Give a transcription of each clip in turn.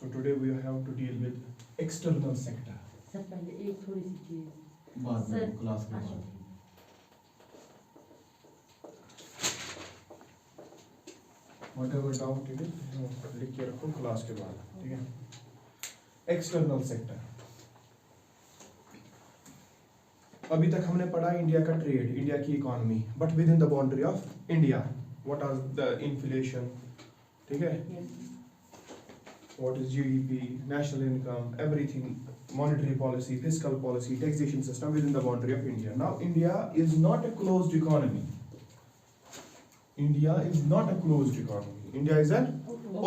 So today we have to deal with external sector. Sir पहले एक थोड़ी सी चीज बाद सर, में क्लास के अच्छा, बाद Whatever doubt it is, लिख के रखो क्लास के बाद, ठीक है? External sector. अभी तक हमने पढ़ा इंडिया का ट्रेड, इंडिया की economy, but within the boundary of India, what are the inflation, ठीक है? What is GDP, national income, everything, monetary policy, fiscal policy, taxation system within the boundary of India. Now, India is not a closed economy. India is not a closed economy. India is an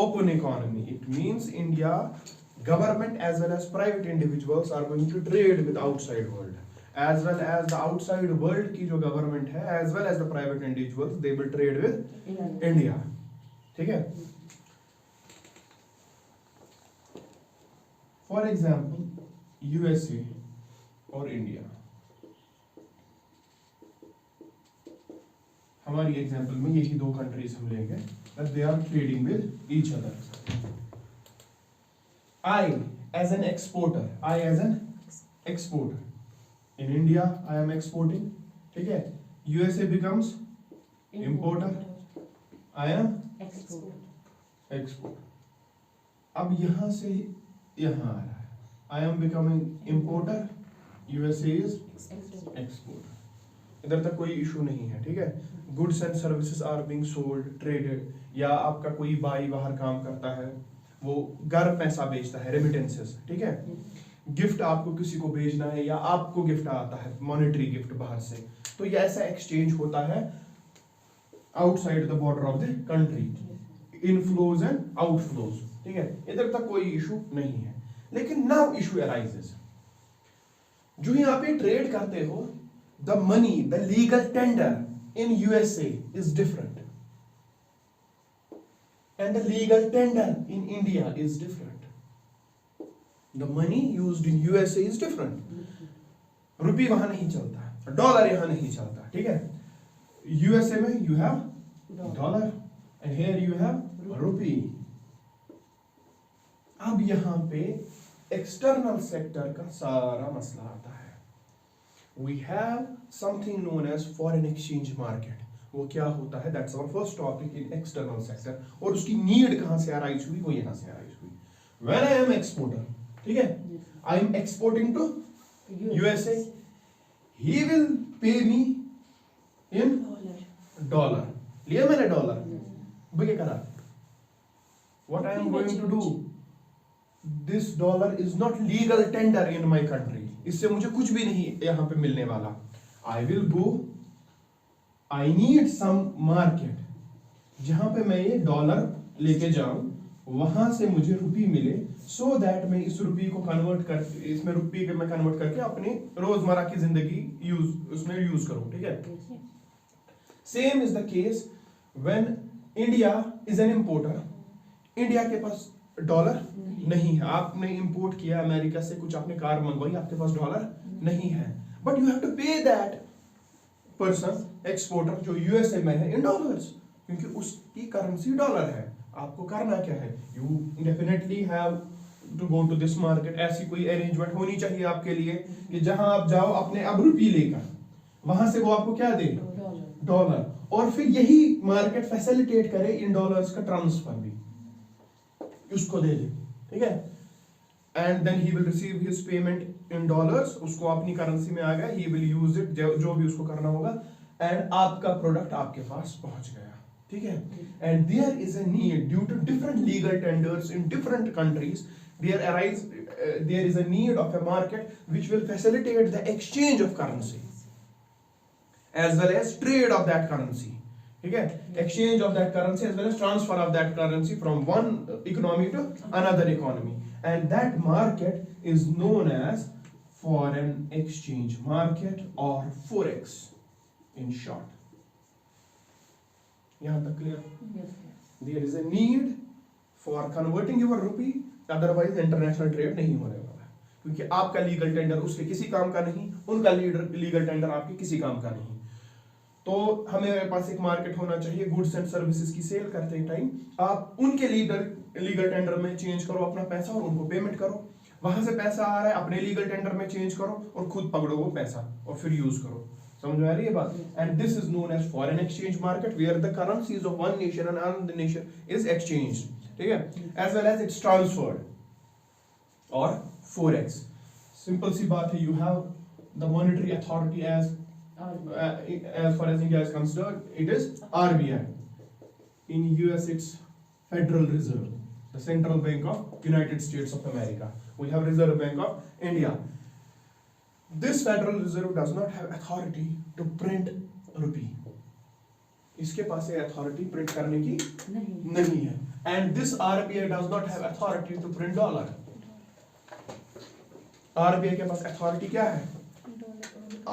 open economy. It means India, government as well as private individuals are going to trade with outside world. As well as the outside world की जो government है, as well as the private individuals, they will trade with India. ठीक है? For example, USA और India. हमारी example में यही दो कंट्रीज हम लेंगे that they are trading with each other. I as an exporter, I as an exporter. In India, I am exporting. ठीक है? USA becomes importer. I am export. अब यहाँ से यहाँ आ रहा है. I am becoming importer. USA is exporter. इधर तक कोई इशू नहीं है, ठीक है? Goods and services are being sold, traded. या आपका कोई भाई बाहर काम करता है, वो घर पैसा बेचता है, remittances, ठीक है? गिफ्ट आपको किसी को भेजना है या आपको गिफ्ट आता है, मॉनेटरी गिफ्ट बाहर से, तो ये ऐसा एक्सचेंज होता है outside the border of the country, inflows and outflows, ठीक है? इधर तक कोई इशू नहीं है. लेकिन नाउ इशू अराइजेस, जो यहाँ पे ट्रेड करते हो, the money, the legal tender in USA is different and the legal tender in India is different. The money used in USA is different. रुपी वहां नहीं चलता, डॉलर यहाँ नहीं चलता, ठीक है? USA में you have dollar and here you have रुपी. अब यहाँ पे एक्सटर्नल सेक्टर का सारा मसला आता है. We have something known as foreign exchange market. वो क्या होता है? That's our first topic in external sector. और उसकी नीड कहाँ से अराइज हुई? वो यहाँ से अराइज हुई. When I am exporter, ठीक है? I am exporting to USA. He will pay me in dollar. लिया मैंने डॉलर, क्या करा? What I am going to do? This dollar is not legal tender in my country. इससे मुझे कुछ भी नहीं यहाँ पे मिलने वाला. I will go. I need some market जहाँ पे मैं ये डॉलर लेके जाऊं, वहां से मुझे रुपी मिले, so that मैं इस रुपी को कन्वर्ट कर, इसमें रुपी मैं कन्वर्ट करके अपनी रोजमर्रा की जिंदगी उसमें यूज करूं, ठीक है? Same is the case when India is an importer. India के पास डॉलर नहीं है, आपने इंपोर्ट किया अमेरिका से, कुछ आपने कार मंगवाई, आपके पास डॉलर नहीं है, बट यू हैव टू पे दैट पर्सन, एक्सपोर्टर जो यूएसए में है, इन डॉलर्स, क्योंकि उसकी करेंसी डॉलर है. आपको करना क्या है? You definitely have to go to this market. ऐसी कोई अरेंजमेंट होनी चाहिए आपके लिए कि जहां आप जाओ अपने अब रुपी लेकर, वहां से वो आपको क्या दे? डॉलर. और फिर यही मार्केट फैसिलिटेट करे इन डॉलर्स का ट्रांसफर भी उसको दे दे, ठीक है? And then he will receive his payment in dollars. उसको अपनी करेंसी में आ गया, ही विल यूज इट, जो भी उसको करना होगा, एंड आपका प्रोडक्ट आपके पास पहुंच गया, ठीक है? And there is a need due to different legal tenders in different countries. There is a need of a market which will facilitate the exchange of currency as well as trade of that currency. ठीक है? Exchange of that currency as well as transfer of that currency from one economy to another economy. And that market is known as foreign exchange market or forex in short. यहाँ तक clear? There is a need for converting your rupee, otherwise international trade नहीं होने वाला, क्योंकि आपका legal tender उसके किसी काम का नहीं, उनका लीगल टेंडर आपके किसी काम का नहीं. तो हमें पास एक मार्केट होना चाहिए. गुड्स एंड सर्विसेज की सेल करते टाइम आप उनके लीगल टेंडर में चेंज करो अपना पैसा और उनको पेमेंट करो। वहां से पैसा आ रहा है, अपने लीगल टेंडर में चेंज करो और खुद पकड़ो वो पैसा और फिर यूज करो। समझ में आ रही है बात? And this is known as foreign exchange market where the currencies of one nation and another nation is exchange, ठीक है, as well as its transferred और फोरेक्स। सिंपल सी बात है, you have the monetary authority as far as India is considered, it is RBI. In US it's Federal Reserve, the Central Bank of United States of America. We have Reserve Bank of India. This Federal Reserve does not have authority to print rupee. इसके पास ये authority print करने की नहीं है. And this RBI does not have authority to print dollar. RBI के पास authority क्या है?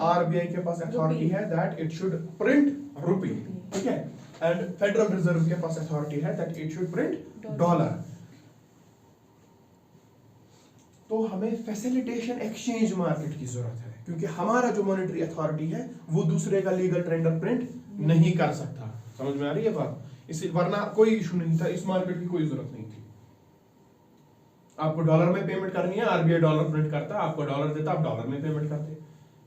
RBI के पास authority है that it should print rupee, ठीक है, and Federal Reserve के पास authority है that it should print dollar. तो हमें फैसिलिटेशन एक्सचेंज मार्केट की जरूरत है, क्योंकि हमारा जो मॉनेटरी अथॉरिटी है वो दूसरे का लीगल टेंडर प्रिंट नहीं कर सकता। समझ में आ रही है बात? इसी वरना कोई इशू नहीं था, इस मार्केट की कोई जरूरत नहीं थी। आपको डॉलर में पेमेंट करनी है, आरबीआई डॉलर प्रिंट करता, आपको डॉलर देता, आप डॉलर में पेमेंट करते,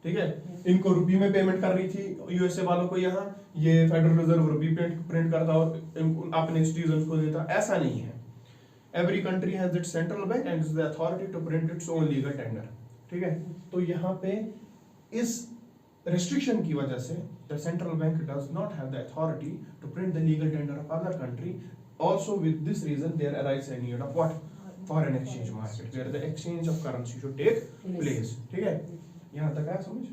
ठीक है। इनको रुपये में पेमेंट कर रही थी यूएसए वालों को, यहाँ ये फेडरल रिजर्व रुपये प्रिंट करता और अपने सिटीजन को देता। ऐसा नहीं है। Every country has its central bank and the authority to print its own legal tender, ठीक है। तो यहाँ पे इस restriction की वजह से the central bank does not have the authority to print the legal tender of other country. Also with this reason there arises a need of what? Foreign exchange market where the exchange of currency should take place. ठीक है, यहाँ तक आया समझ?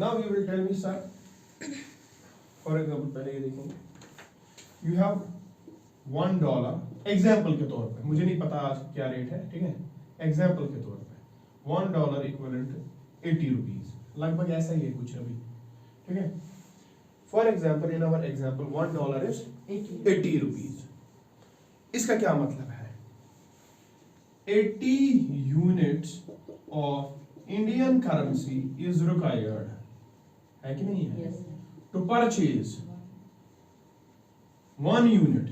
Now you will tell me, sir, for example पहले ये देखेंगे, you have $1, example के तौर पे, मुझे नहीं पता आज क्या रेट है, ठीक है, एग्जाम्पल के तौर पे $1 इक्विवेलेंट 80 रुपीज, लगभग ऐसा ही है कुछ अभी, ठीक है। For example in our example $1 is 80 rupees. इसका क्या मतलब है? 80 units of Indian currency is required, है कि नहीं है? To purchase 1 unit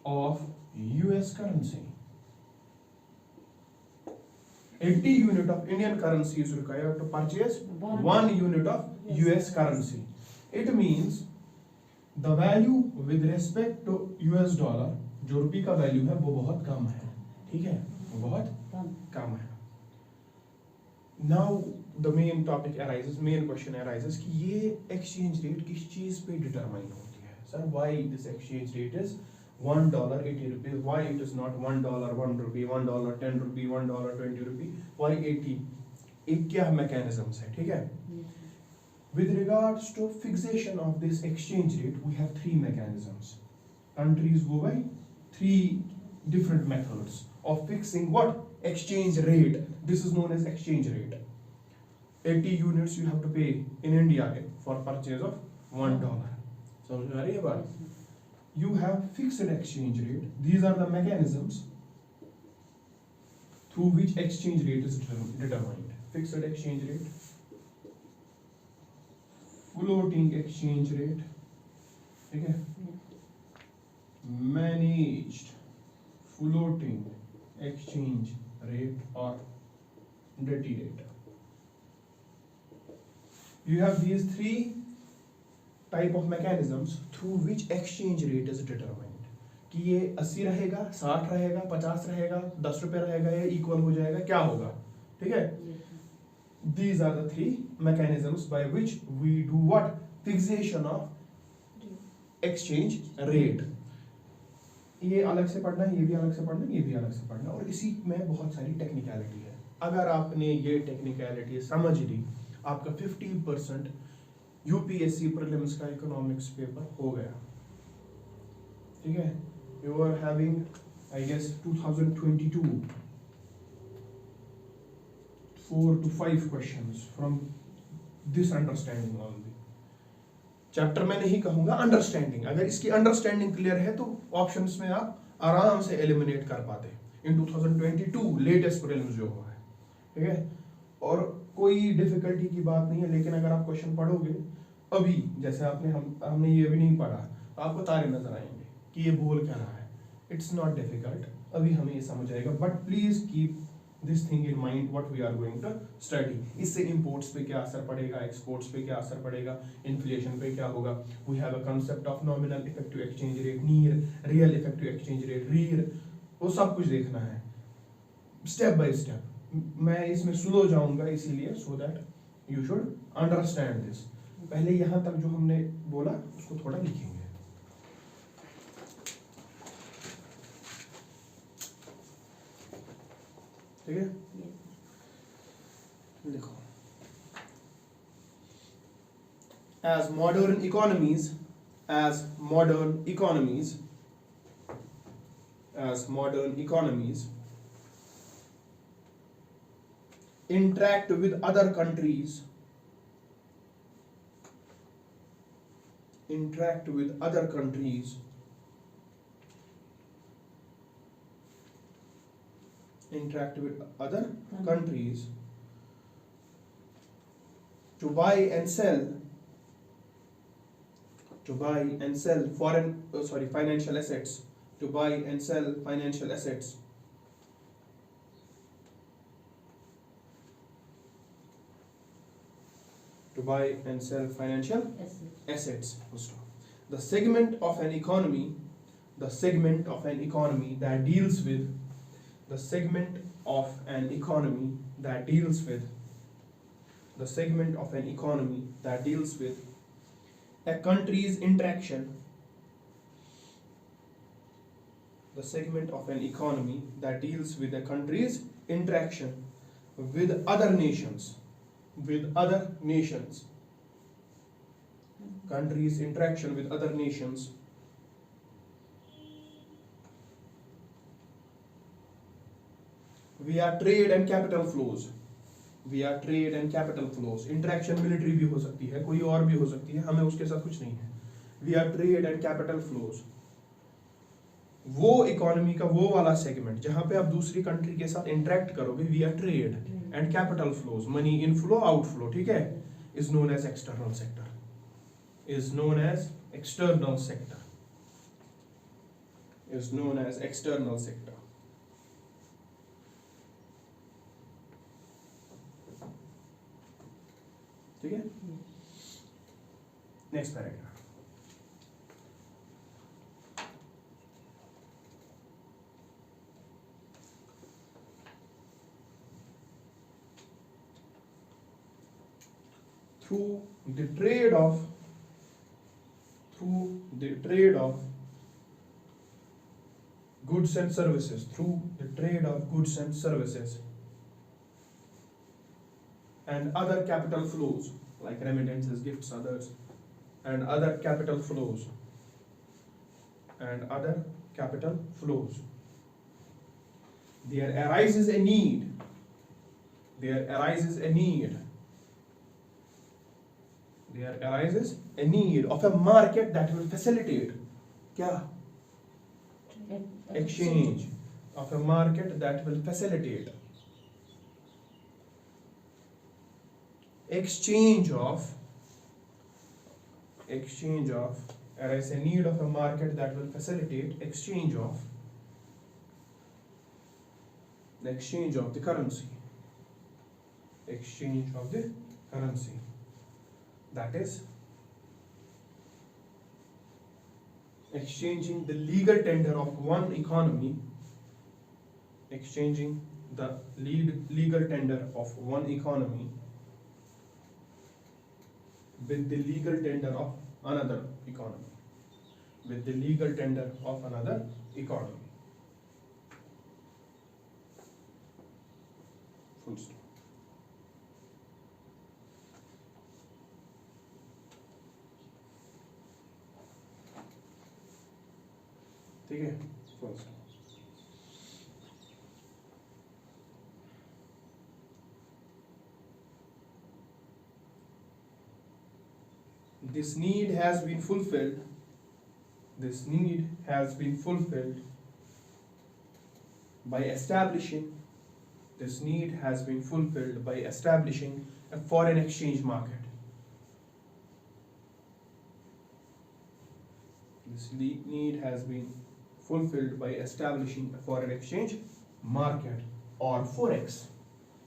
of US currency. 80 unit of Indian currency is required to purchase 1 unit of US currency. It means the value with respect to US dollar, जो रुपये का value है वो बहुत कम है, ठीक है, वो बहुत कम है। Now the main topic arises, main question arises कि ये exchange rate किस चीज पे determine होती है? Sir, why this exchange rate is $1 80 rupees? Why it is not $1 1 rupee, $1 10 rupee, $1 20 rupee? Why 80? एक क्या mechanisms है, ठीक है? With regards to fixation of this exchange rate, we have 3 mechanisms. Countries go by 3 different methods of fixing what? Exchange rate. This is known as exchange rate. 80 units you have to pay in India for purchase of $1. समझ में आ रही है बात? You have fixed exchange rate. These are the mechanisms through which exchange rate is determined. Fixed exchange rate, floating exchange rate, ठीक है? Managed floating exchange rate or dirty rate. You have these 3 type of mechanisms through which exchange rate is determined. कि ये 80 रहेगा, 60 रहेगा, 50 रहेगा, 10 रुपए रहेगा, या इक्वल हो जाएगा, क्या होगा, ठीक है? These are the 3 mechanisms by which we do what? Fixation of exchange rate. ये अलग से पढ़ना है, ये भी अलग से पढ़ना है, ये भी अलग से पढ़ना है, और इसी में बहुत सारी टेक्निकलिटी है। अगर आपने ये टेक्निकलिटी समझ ली, आपका 50% यूपीएससी प्रीलिम्स का इकोनॉमिक्स पेपर हो गया, ठीक है। You are having I guess 2022 4 to 5 questions from this understanding only. Chapter में नहीं कहूंगा, अंडरस्टैंडिंग। अगर इसकी अंडरस्टैंडिंग क्लियर है तो ऑप्शंस में आप आराम से एलिमिनेट कर पाते हैं। इन 2022 लेटेस्ट प्रीलिम्स जो हुआ है, ठीक है। और कोई डिफिकल्टी की बात नहीं है, लेकिन अगर आप क्वेश्चन पढ़ोगे अभी, जैसे आपने हमने ये भी नहीं पढ़ा, तो आपको तारे नजर आएंगे कि ये बोल क्या रहा है। इट्स नॉट डिफिकल्ट, अभी हमें ये समझ आएगा, but please keep this thing in mind what we are going to study. इससे इंपोर्ट्स पे क्या असर पड़ेगा, एक्सपोर्ट्स पे क्या असर पड़ेगा, इन्फ्लेशन पे क्या होगा। We have a concept of nominal effective exchange rate, NEER, real effective exchange rate, REER, वो सब कुछ देखना है स्टेप बाय स्टेप। मैं इसमें स्लो जाऊंगा इसीलिए, so that you should understand this. पहले यहां तक जो हमने बोला उसको थोड़ा लिखेंगे, ठीक है। लिखो, as modern economies as modern economies as modern economies interact with other countries, interact with other countries, interact with other countries to buy and sell, to buy and sell foreign financial assets, to buy and sell financial assets, to buy and sell financial assets. The segment of an economy, the segment of an economy that deals with, the segment of an economy that deals with, the segment of an economy that deals with a country's interaction, the segment of an economy that deals with a country's interaction with other nations, with other nations, country's interaction with other nations via trade and capital flows, via trade and capital flows। Interaction military भी हो सकती है, कोई और भी हो सकती है, हमें उसके साथ कुछ नहीं है। via trade and capital flows, वो इकोनॉमी का वो वाला सेगमेंट जहां पे आप दूसरी कंट्री के साथ इंटरेक्ट करोगे via trade and capital flows, money inflow outflow, ठीक है, is known as external sector, is known as external sector, is known as external sector। ठीक है, next paragraph. through the trade of goods and services, through the trade of goods and services and other capital flows like remittances, gifts, others, and other capital flows, and other capital flows, there arises a need, there arises a need, there arises a need of a market that will facilitate क्या exchange, of a market that will facilitate exchange of there is a need of a market that will facilitate exchange of the currency, exchange of the currency, that is exchanging the legal tender of one economy, exchanging the legal tender of one economy with the legal tender of another economy, with the legal tender of another economy, full stop। ठीक है, full stop। This need has been fulfilled, this need has been fulfilled by establishing this need has been fulfilled by establishing a foreign exchange market. This need has been fulfilled by establishing a foreign exchange market, or forex,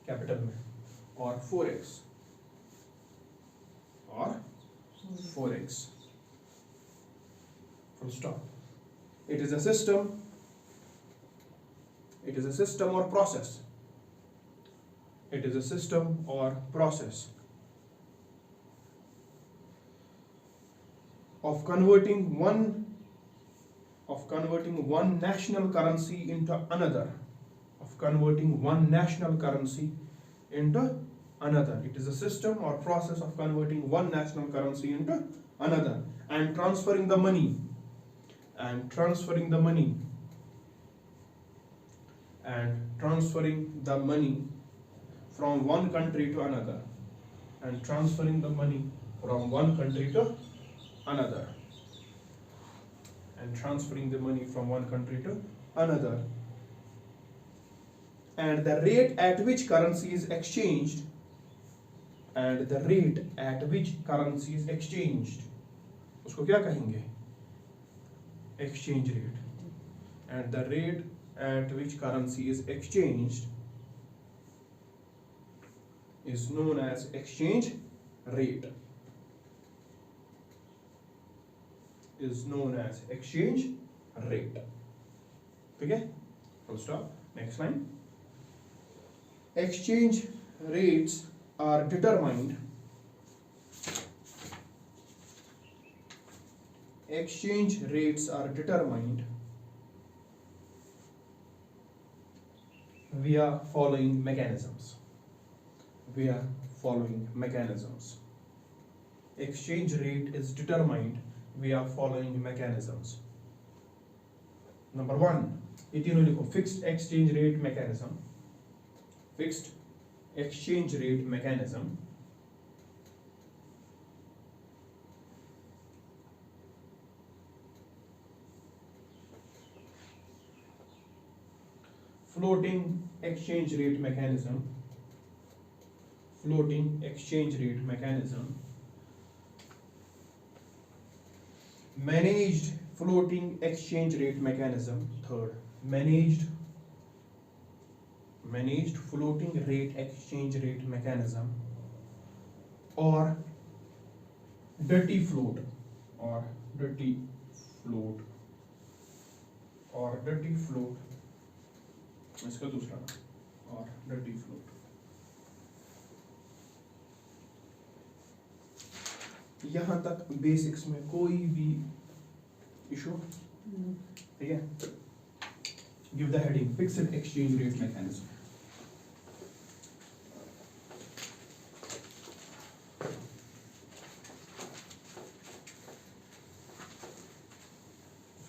capital में, or forex, or forex. Full stop. It is a system. It is a system or process. It is a system or process of converting one national currency into another. Of converting one national currency into another. It is a system or process of converting one national currency into another, and transferring the money. And transferring the money. And transferring the money from one country to another. And transferring the money from one country to another. And transferring the money from one country to another. And the rate at which currency is exchanged. And the rate at which currency is exchanged. उसको क्या कहेंगे? Exchange rate. And the rate at which currency is exchanged is known as exchange rate. Is known as exchange rate. Okay? Full stop. Next line. Exchange rates are determined. Exchange rates are determined via following mechanisms. Via following mechanisms. Exchange rate is determined via following mechanisms. Number one, ये तीनों लिखो. Fixed exchange rate mechanism. Fixed exchange rate mechanism. Floating exchange rate mechanism. Floating exchange rate mechanism. Managed floating exchange rate mechanism. Third, managed floating rate exchange rate mechanism, or dirty float, or dirty float, or dirty float. इसका दूसरा नाम, और dirty float. यहाँ तक basics में कोई भी issue? ठीक है. Give the heading fixed exchange rate mechanism.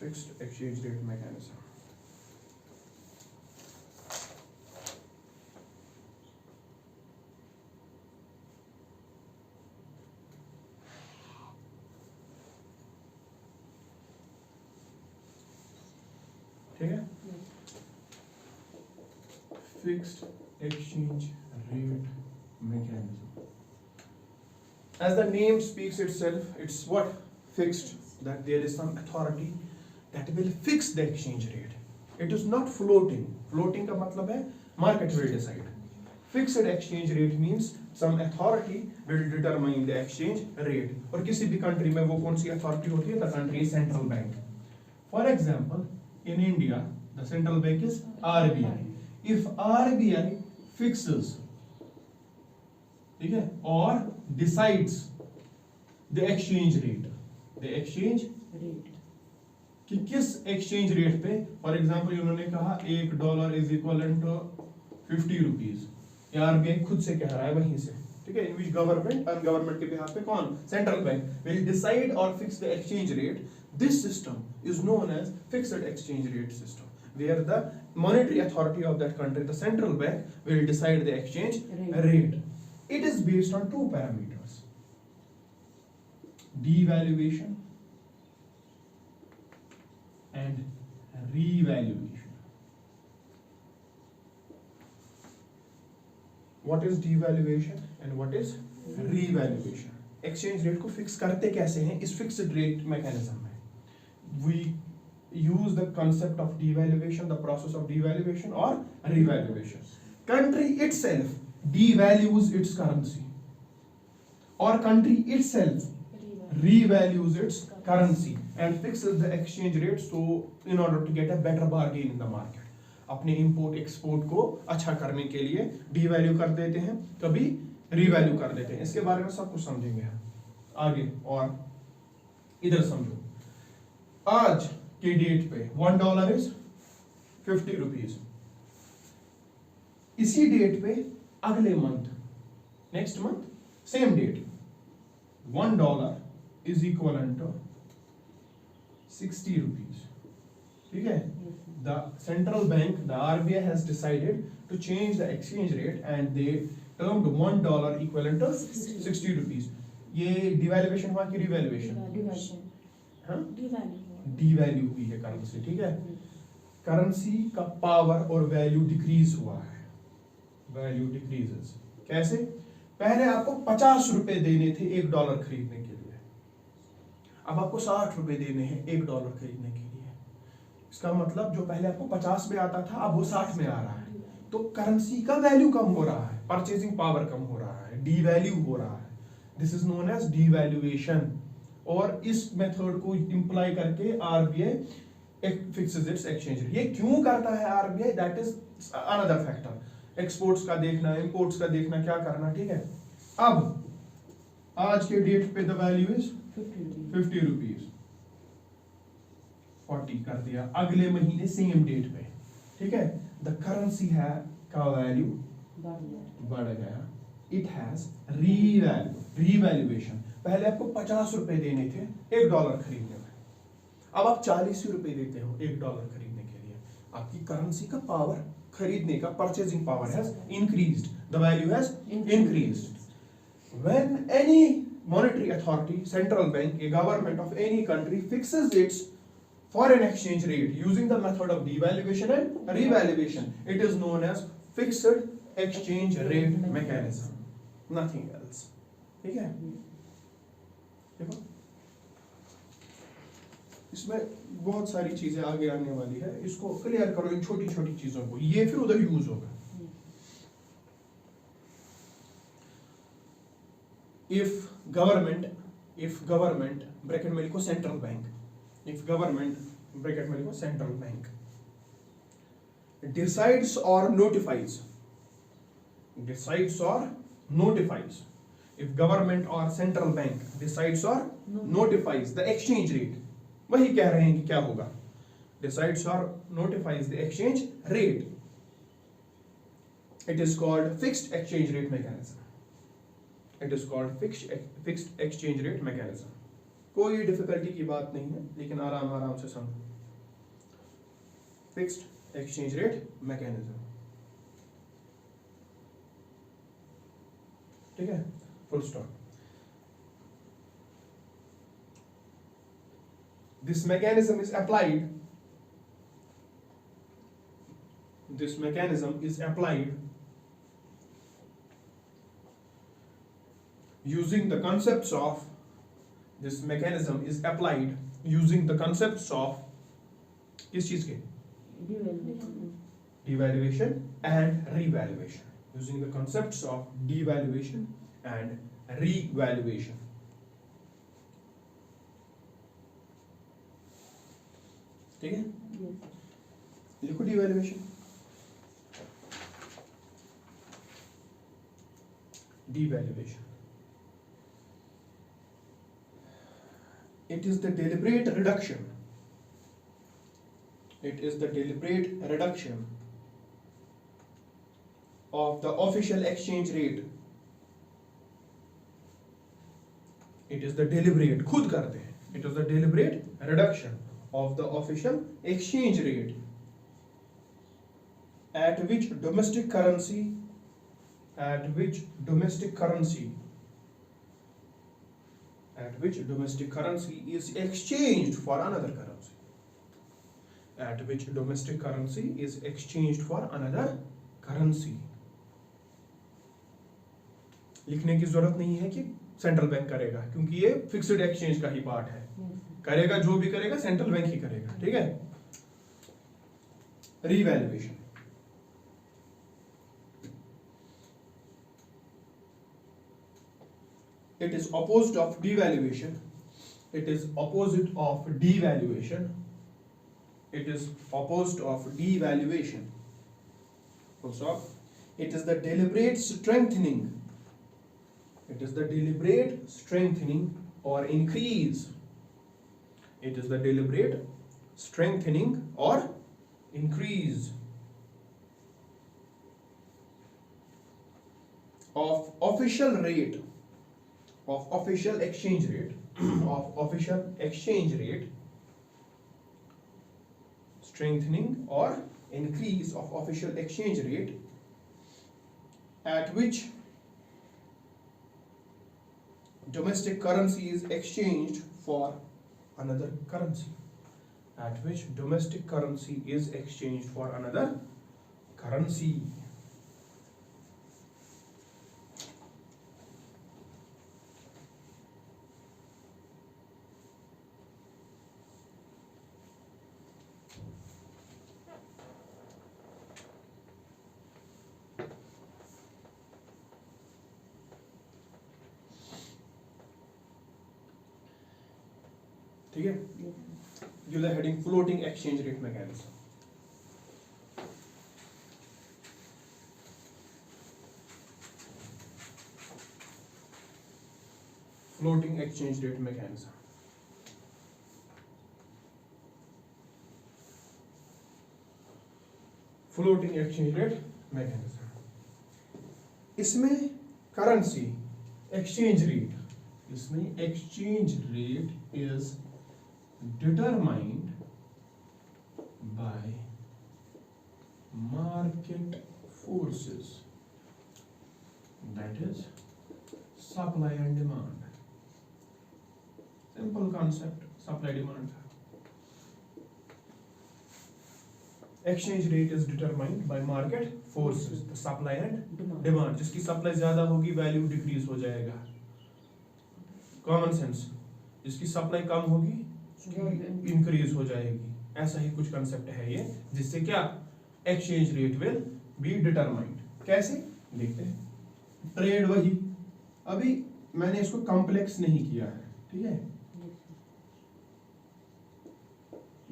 Fixed exchange rate mechanism. ठीक है. Fixed exchange rate mechanism. As the name speaks itself, it's what? Fixed. That there is some authority that will fix the exchange rate. It is not floating. Floating का मतलब है market will decide. Fixed exchange rate means some authority will determine the exchange rate. और किसी भी country में वो कौन सी authority होती है? The country is central bank. For example, in India, the central bank is RBI. If RBI fixes, ठीक है, or decides the exchange rate, कि किस exchange rate पे, for example, उन्होंने कहा $1 is equivalent to 50 rupees. ये RBI खुद से कह रहा है वहीं से, ठीक है. In which government, government के behalf पे कौन? Central bank will decide or fix the exchange rate. This system is known as fixed exchange rate system, where the monetary authority of that country, the central bank, will decide the exchange rate. It is based on two parameters: devaluation and revaluation. What is devaluation and what is revaluation. Exchange rate को fix करते कैसे हैं इस fixed rate mechanism में. We use the concept of devaluation, the process of devaluation or revaluation. Country itself devalues its currency or country itself revalues its currency and fixes the exchange rate so in order to get a better bargain in the market. अपने import export को अच्छा करने के लिए devalue कर देते हैं, कभी revalue कर देते हैं. इसके बारे में सब कुछ समझेंगे हम आगे. और इधर समझो, आज के डेट पे $1 इज 50 रुपीज. इसी डेट पे अगले month, next month same date, $1 is equal to 60 rupees. ठीक है. The central bank, the RBI has decided to change the exchange rate and they termed $1 equal to 60 rupees. ये devaluation हुआ कि revaluation? हाँ, devalue हुई है करेंसी. ठीक है. करेंसी का पावर और वैल्यू डिक्रीज हुआ है. Value decreases. कैसे? पहले आपको 50 रुपए देने थे $1 खरीदने के लिए, अब आपको 60 रुपए देने हैं $1 खरीदने के लिए. इसका मतलब जो पहले आपको 50 में आता था अब वो 60 में आ रहा है. तो करेंसी का वैल्यू कम हो रहा है, परचेजिंग पावर कम हो रहा है, डिवैल्यू हो रहा है. This is known as devaluation. और इस मेथड को इंप्लाई करके RBI fixes its exchange rate. ये क्यों करता है RBI? That is another factor. Exports का देखना, इंपोर्ट्स का देखना, क्या करना. ठीक है. अब आज के डेट पे द वैल्यू इज 50 रुपीज. 40 कर दिया अगले महीने सेम डेट पे. ठीक है. द करेंसी है का वैल्यू बढ़ गया. It has revaluation. पहले आपको 50 रुपए देने थे $1 खरीदने में, अब आप 40 रुपए देते हो $1 खरीदने के लिए. आपकी करेंसी का पावर, खरीदने का purchasing power has increased, the value has increased. When any monetary authority, central bank, A government of any country fixes it's foreign exchange rate using the method of devaluation and revaluation, it is known as fixed exchange rate mechanism, nothing else. ठीक है. देखो इसमें बहुत सारी चीजें आगे आने वाली है, इसको क्लियर करो इन छोटी छोटी चीजों को, ये फिर उधर यूज होगा. इफ गवर्नमेंट ब्रैकेट में लिखो central bank, if government bracket में लिखो central bank decides or notifies, if government or central bank decides or notifies the exchange rate, वही कह रहे हैं कि क्या होगा. decides or notifies the exchange rate, it is called fixed exchange rate mechanism. It is called fixed exchange rate mechanism. कोई difficulty की बात नहीं है, लेकिन आराम आराम से समझो. Fixed exchange rate mechanism. ठीक है. Full stop. This mechanism is applied using the concepts of This mechanism is applied using the concepts of किस चीज के? Devaluation and revaluation. Using the concepts of devaluation and revaluation. ठीक है. लिखो devaluation. Devaluation. It is the deliberate reduction. Of the official exchange rate. It is the deliberate, खुद करते हैं. It is the deliberate reduction of the official exchange rate at which domestic currency is exchanged for another currency. लिखने की जरूरत नहीं है कि central bank करेगा, क्योंकि ये फिक्स्ड एक्सचेंज का ही पार्ट है। करेगा जो भी करेगा सेंट्रल बैंक ही करेगा, ठीक है। Revaluation, it is opposite of devaluation, it is opposite of devaluation, it is opposite of devaluation. Full stop. It is the deliberate strengthening, it is the deliberate strengthening or increase, it is the deliberate strengthening or increase of official rate, of official exchange rate, of official exchange rate, strengthening or increase of official exchange rate at which domestic currency is exchanged for another currency, at which domestic currency is exchanged for another currency. ठीक है, give the heading floating exchange rate mechanism. Floating exchange rate mechanism. Floating exchange rate mechanism. इसमें currency exchange rate, इसमें exchange rate is determined by market forces, that is supply and demand. Simple concept, supply demand. Exchange rate is determined by market forces, the supply and demand. जिसकी supply ज्यादा होगी value decrease हो जाएगा, common sense. जिसकी supply कम होगी increase हो जाएगी, ऐसा ही कुछ कंसेप्ट है ये, जिससे क्या exchange rate will be determined. कैसे देखते हैं। ट्रेड वही, अभी मैंने इसको कॉम्प्लेक्स नहीं किया है, ठीक है।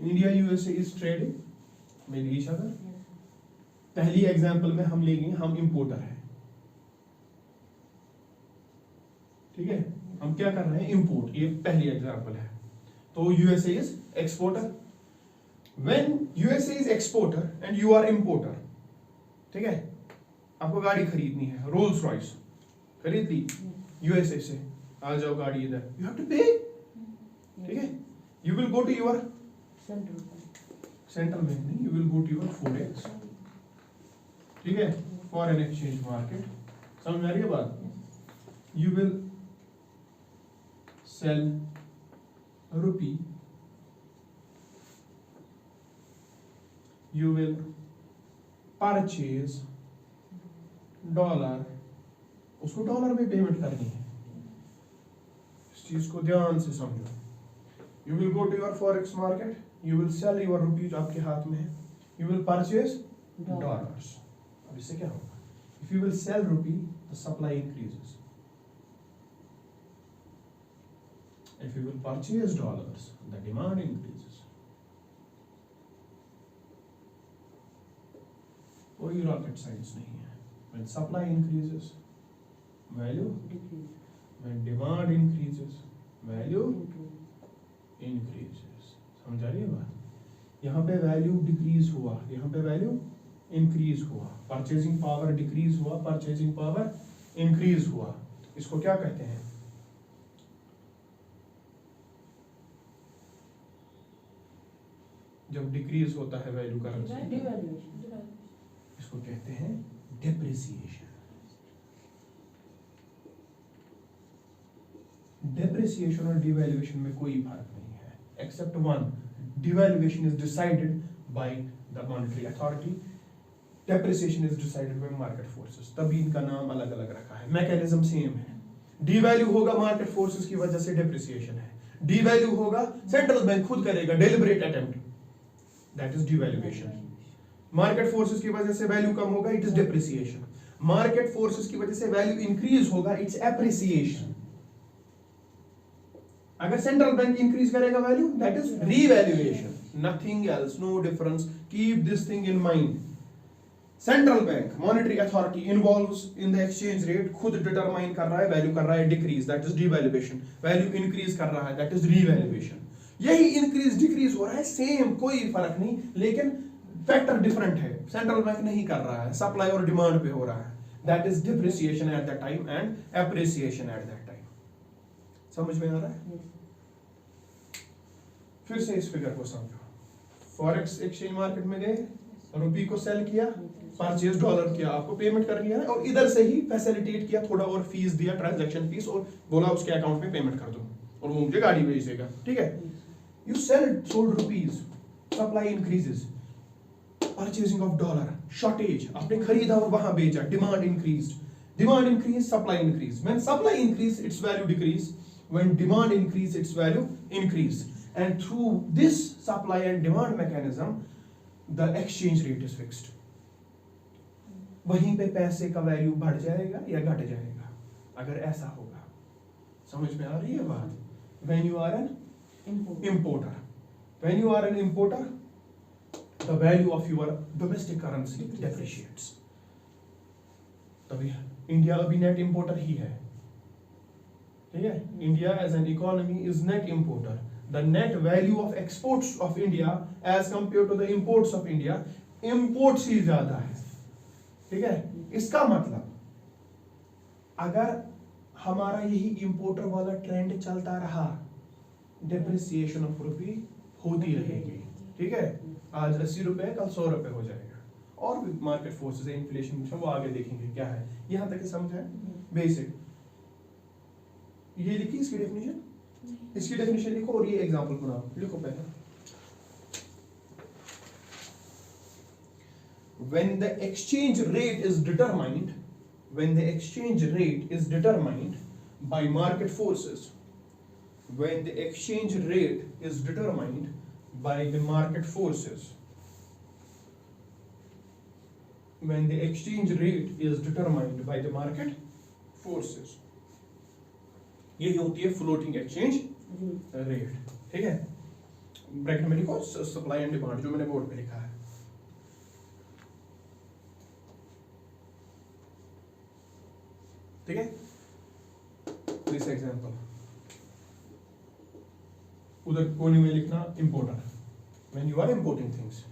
India USA is trading with each other. पहली एग्जांपल में हम लेंगे, हम इंपोर्टर है, ठीक है, हम क्या कर रहे हैं इंपोर्ट, ये पहली एग्जांपल है। तो USA is exporter, when USA is exporter and you are importer, ठीक है, आपको गाड़ी खरीदनी है, रोल्स रॉयस खरीद ली यूएसए से, आ जाओ गाड़ी इधर, यू हैव टू पे, ठीक है, you will go to your central bank नहीं, you will go to your forex, ठीक है, फॉरेन एक्सचेंज मार्केट, समझ में आ रही है बात। You will sell rupee, you will purchase dollar, उसको डॉलर में पेमेंट करनी है, इस चीज को ध्यान से समझो। You will go to your forex market, you will sell your rupees आपके हाथ में है, you will purchase dollars। अब इससे क्या होगा, if you will sell rupee, the supply increases, if you will purchase dollars, the demand increases। कोई rocket science नहीं है। When supply increases, value decreases, when demand increases, value increases। समझ आ रही है बात। यहाँ पे वैल्यू डिक्रीज हुआ, यहाँ पे वैल्यू इंक्रीज हुआ, परचेजिंग पावर डिक्रीज हुआ, परचेजिंग पावर इंक्रीज हुआ, इसको क्या कहते हैं, जब डिक्रीज होता है वैल्यू करेंसी, इसको कहते हैं डेप्रिसिएशन। डेप्रिसिएशन और डिवैल्यूएशन में कोई फर्क नहीं है, except one, devaluation is decided by the monetary authority depreciation is decided by market forces, तभी इनका नाम अलग अलग रखा है, मैकेनिज्म सेम है। डी वैल्यू होगा मार्केट फोर्सेस की वजह से डेप्रिसिएशन है, डी वैल्यू होगा सेंट्रल बैंक खुद करेगा deliberate attempt, that is devaluation. Market forces की वजह से वैल्यू कम होगा, it is depreciation. Market forces की वजह से वैल्यू इंक्रीज होगा, इट्स एप्रिसिएशन। अगर सेंट्रल बैंक इंक्रीज करेगा value, that is revaluation, nothing else, no difference, keep this thing in mind. Central bank monetary authority involves in the exchange rate, खुद determine कर रहा है, वैल्यू कर रहा है decrease, that is devaluation. Value increase कर रहा है, दैट इज रीवैल्यूएशन। यही इंक्रीज डिक्रीज हो रहा है, सेम, कोई फर्क नहीं, लेकिन फैक्टर डिफरेंट है, सेंट्रल बैंक नहीं कर रहा है, सप्लाई और डिमांड पे हो रहा है, that is depreciation at that time and appreciation at that time. समझ में आ रहा है? फिर से इस फिगर को समझो। फॉरेक्स एक्सचेंज मार्केट में गए, रुपी को सेल किया, परचेज डॉलर किया, आपको पेमेंट कर लिया है, और इधर से ही फैसिलिटेट किया, थोड़ा और फीस दिया, ट्रांजैक्शन फीस, और बोला उसके अकाउंट में पेमेंट कर दो और वो मुझे गाड़ी भेज देगा, ठीक है। You sold rupees, supply increases, purchasing of dollar, shortage, आपने खरीदा और वहां बेचा, demand increase, supply increase. When supply increase its value decrease, when demand increase its value increase, and through this supply and demand mechanism the exchange rate is fixed. वहीं पे पैसे का value बढ़ जाएगा या घट जाएगा अगर ऐसा होगा। समझ में आ रही है बात? When you are an importer, when you are an importer, the value of your domestic currency depreciates. तभी इंडिया अभी नेट इंपोर्टर ही है, ठीक है। India as an economy is net importer. The net value of exports of India as compare to the imports of India, imports ही ज्यादा है, ठीक है। इसका मतलब अगर हमारा यही इंपोर्टर वाला ट्रेंड चलता रहा, डेप्रिसिएशन ऑफ रुपी होती रहेगी, ठीक है। आज 80 रुपए, कल 100 रुपए हो जाएगा। और भी मार्केट फोर्सेस है, इन्फ्लेशन वो आगे देखेंगे क्या है, यहां तक समझ है बेसिक। ये लिखी इसकी डेफिनेशन, इसकी डेफिनेशन लिखो और ये एग्जांपल बनाओ, लिखो पहले। When the exchange rate is determined, when the exchange rate is determined by market forces, when the exchange rate is determined by the market forces, when the exchange rate is determined by the market forces, यही होती है floating exchange rate, ठीक है। Bracket में लिखो supply and demand, जो मैंने board पे लिखा है। ठीक है, दिस एग्जांपल उधर कोने में लिखना importer, when you are importing things.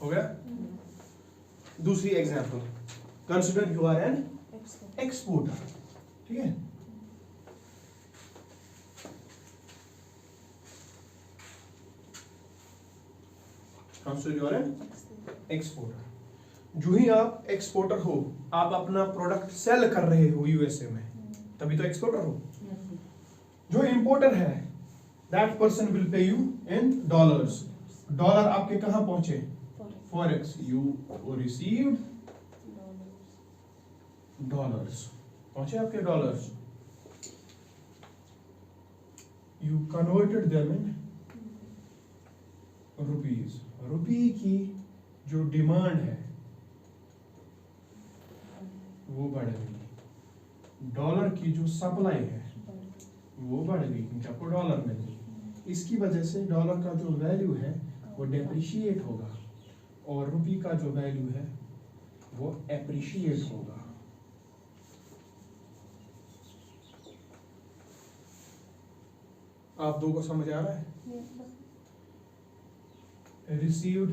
हो गया। दूसरी example, consider you are an exporter, ठीक है। Consider you are an exporter. जो ही आप एक्सपोर्टर हो, आप अपना प्रोडक्ट सेल कर रहे हो यूएसए में, तभी तो एक्सपोर्टर हो। जो इंपोर्टर है, that person will pay you in dollars. Dollar आपके कहां पहुंचे? Forex, you received dollars, पहुंचे आपके dollars. you converted them in rupees. रुपी की जो डिमांड है वो बढ़ गई, डॉलर की जो सप्लाई है वो बढ़ गई क्योंकि आपको डॉलर मिल गई। इसकी वजह से डॉलर का जो वैल्यू है वो डेप्रिशिएट होगा और रुपी का जो वैल्यू है वो एप्रिशिएट होगा। आप दो को समझ आ रहा है? Received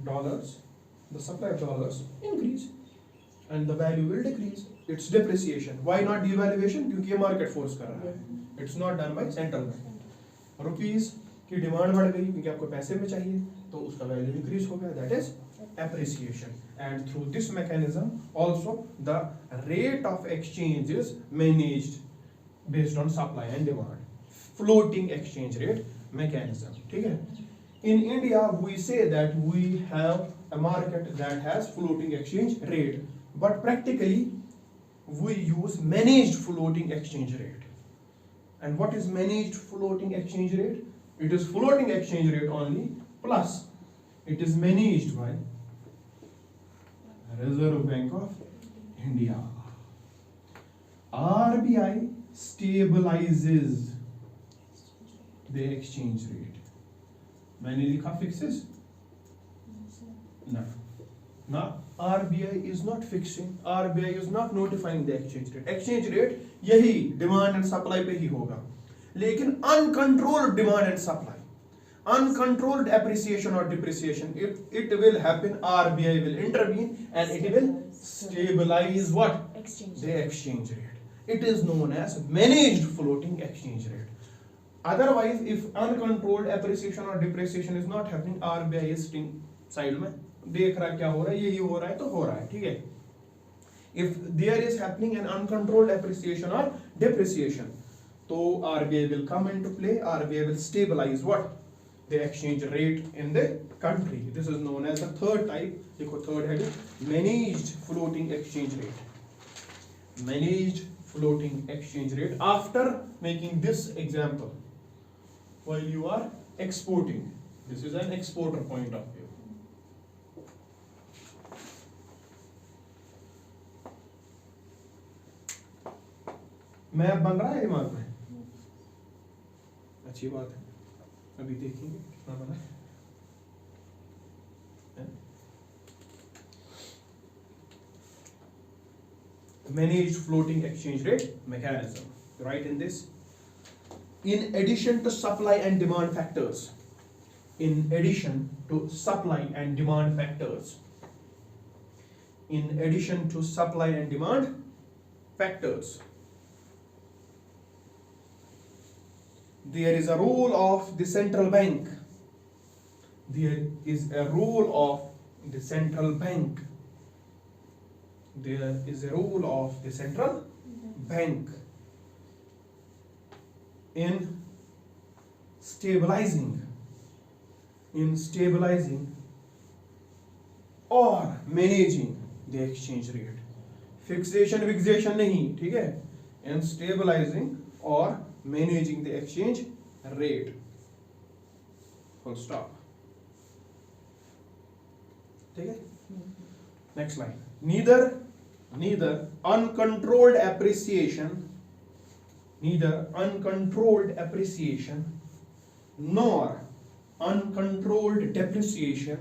dollars, the supply of dollars increase and the value will decrease. It's depreciation. Why not devaluation? क्योंकि ये market force कर रहा है. It's not done by central bank. Rupees की डिमांड बढ़ गई क्योंकि आपको पैसे में चाहिए तो उसका वैल्यू इंक्रीज हो गया, that is appreciation. And through this mechanism also the rate of exchange is managed based on supply and demand. Floating exchange rate mechanism. ठीक है? In India, we say that we have a market that has floating exchange rate, but practically we use managed floating exchange rate. And what is managed floating exchange rate? It is floating exchange rate only, plus it is managed by Reserve Bank of India. RBI stabilizes the exchange rate. मैंने लिखा fixes? No. Now RBI is not fixing. RBI is not notifying the exchange rate. Exchange rate यही demand and supply पे ही होगा. लेकिन uncontrolled demand and supply, uncontrolled appreciation or depreciation, it will happen. RBI will intervene and it will stabilize what? Exchange. The exchange rate. It is known as managed floating exchange rate. Otherwise, if uncontrolled appreciation or depreciation is not happening, RBI is sitting side में देख रहा है क्या हो रहा है, यही हो रहा है तो हो रहा है, ठीक है? If there is happening an uncontrolled appreciation or depreciation, तो RBI will come into play. RBI will stabilize what? The exchange rate in the country. This is known as the third type. देखो third heading, managed floating exchange rate. Managed floating exchange rate. After making this example, while you are exporting, this is an exporter point of view. Map बन रहा है दिमाग में? अच्छी बात है, अभी देखेंगे कितना बना है। Managed floating exchange rate mechanism. Write in this. In addition to supply and demand factors, in addition to supply and demand factors, in addition to supply and demand factors, there is a role of the central bank. There is a role of the central bank. There is a role of the central bank in stabilizing or managing the exchange rate. Fixation, fixation नहीं, ठीक है? In stabilizing or managing the exchange rate. Full stop. ठीक है? Next line. Neither uncontrolled appreciation nor uncontrolled depreciation.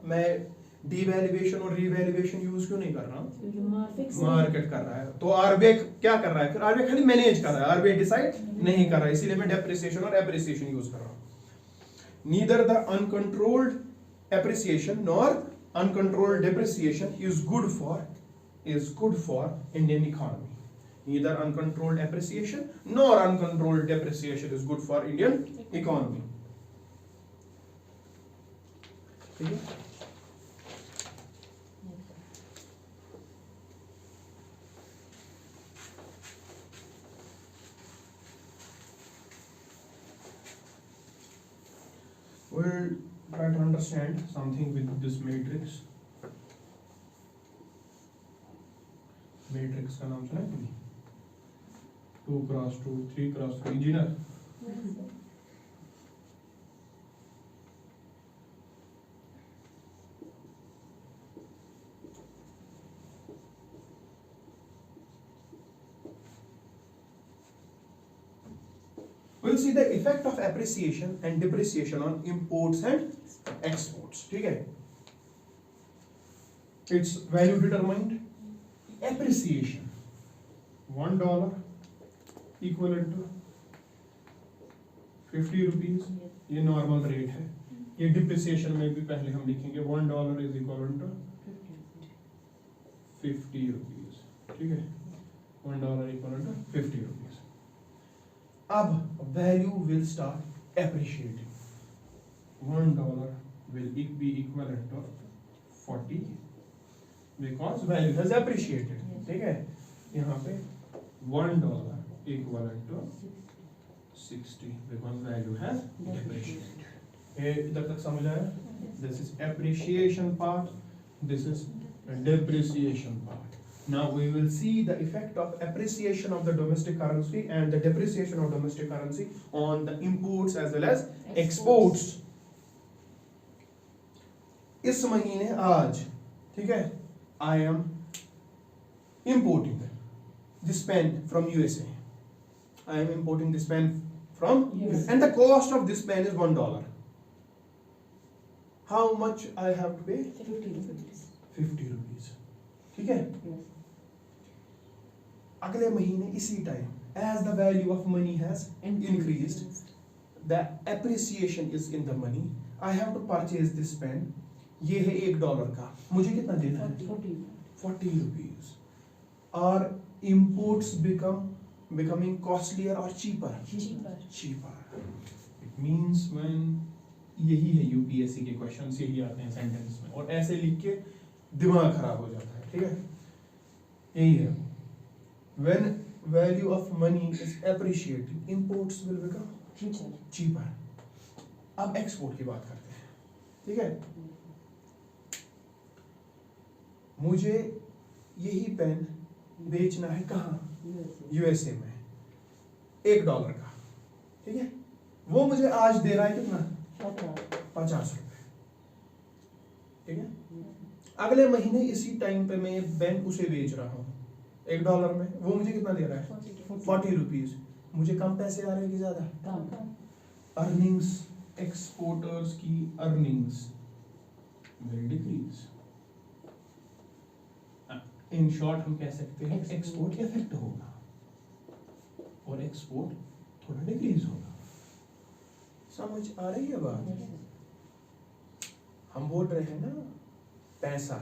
मैं devaluation और revaluation use क्यों नहीं कर रहा हूँ? मार्केट कर रहा है तो आरबीआई क्या कर रहा है? फिर आरबीआई खाली मैनेज कर रहा है, आरबीआई डिसाइड नहीं कर रहा है, इसीलिए मैं डेप्रिसिएशन और एप्रिसिएशन यूज कर रहा हूँ. Neither the uncontrolled appreciation nor uncontrolled depreciation is good for Indian economy. Neither uncontrolled appreciation nor uncontrolled depreciation is good for Indian economy. ठीक है? We'll try to understand something with this matrix. Matrix का नाम सुना है कभी? 2x2, 3x3. Engineer We'll see the effect of appreciation and depreciation on imports and exports. ठीक है? Its value determined. Appreciation. $1 equivalent to 50 rupees. ये normal rate है. ये डिप्रिसिएशन में भी पहले हम लिखेंगे $1 इज इक्वल टू 50 रुपीज. ठीक है? $1 इक्वल टू 50 रुपीज. अब value will start appreciating. $1 will be equivalent to 40 because value has appreciated. ठीक है? यहाँ पे $1 equivalent to 60 because value has depreciated. ये इधर तक समझ आया? This is appreciation part. This is depreciation part. Now we will see the effect of appreciation of the domestic currency and the depreciation of domestic currency on the imports as well as exports. इस महीने आज, ठीक है, I am importing this pen from USA. I am importing this pen from Yes. and the cost of this pen is $1. How much I have to pay? 50 rupees. 50 rupees. ठीक है? Yes. अगले महीने इसी time as the value of money has increased, the appreciation is in the money. I have to purchase this pen. ये है $1 का. मुझे कितना देना है? 40 rupees. Are imports becoming costlier or cheaper? Cheaper. It means when यही है UPSC के क्वेश्चन यही आते हैं सेंटेंस में और ऐसे लिख के दिमाग खराब हो जाता है. ठीक है? यही है. When value of money is appreciating, imports will become cheaper. अब एक्सपोर्ट की बात करते हैं. ठीक है? मुझे यही पेन बेचना है कहाँ? यूएसए में $1 का. ठीक है? वो मुझे आज दे रहा है कितना? 50 रुपए. ठीक है? अगले महीने इसी टाइम पे मैं पेन उसे बेच रहा हूँ $1 में. वो मुझे कितना दे रहा है? 40 रुपीज. मुझे कम पैसे आ रहे हैं कि ज्यादा? अर्निंग्स, एक्सपोर्टर्स की earnings will decrease. In short हम कह सकते हैं एक्सपोर्ट इफेक्ट होगा और एक्सपोर्ट थोड़ा डिक्रीज होगा. समझ आ रही है बात? हम बोल रहे हैं ना पैसा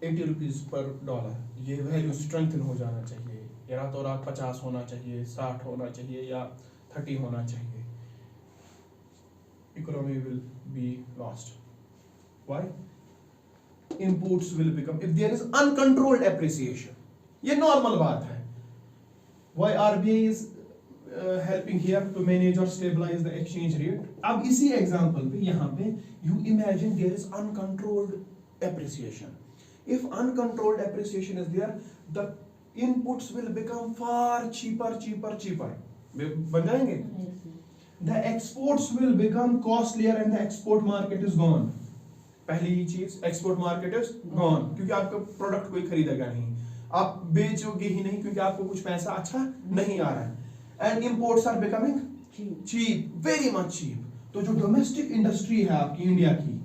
80 रुपीज पर डॉलर, ये वैल्यू स्ट्रेंथन हो जाना चाहिए. या रातों रात 50 होना चाहिए, 60 होना चाहिए या 30 होना चाहिए. Economy will be lost. Why? Imports will become, if there is uncontrolled appreciation. ये नॉर्मल बात है. Why RBI is helping here to manage or stabilize the exchange rate. अब इसी एग्जांपल पे यहाँ पे you imagine there is uncontrolled appreciation. If uncontrolled appreciation is there, the inputs will become far cheaper. बन जाएंगे. The exports will become costlier and the export market is gone. पहली ही चीज export market is gone क्योंकि आपका product कोई खरीदेगा नहीं, आप बेचोगे ही नहीं क्योंकि आपको कुछ पैसा अच्छा नहीं आ रहा है. And imports are becoming cheap, very much cheap. तो जो डोमेस्टिक इंडस्ट्री है आपकी इंडिया की,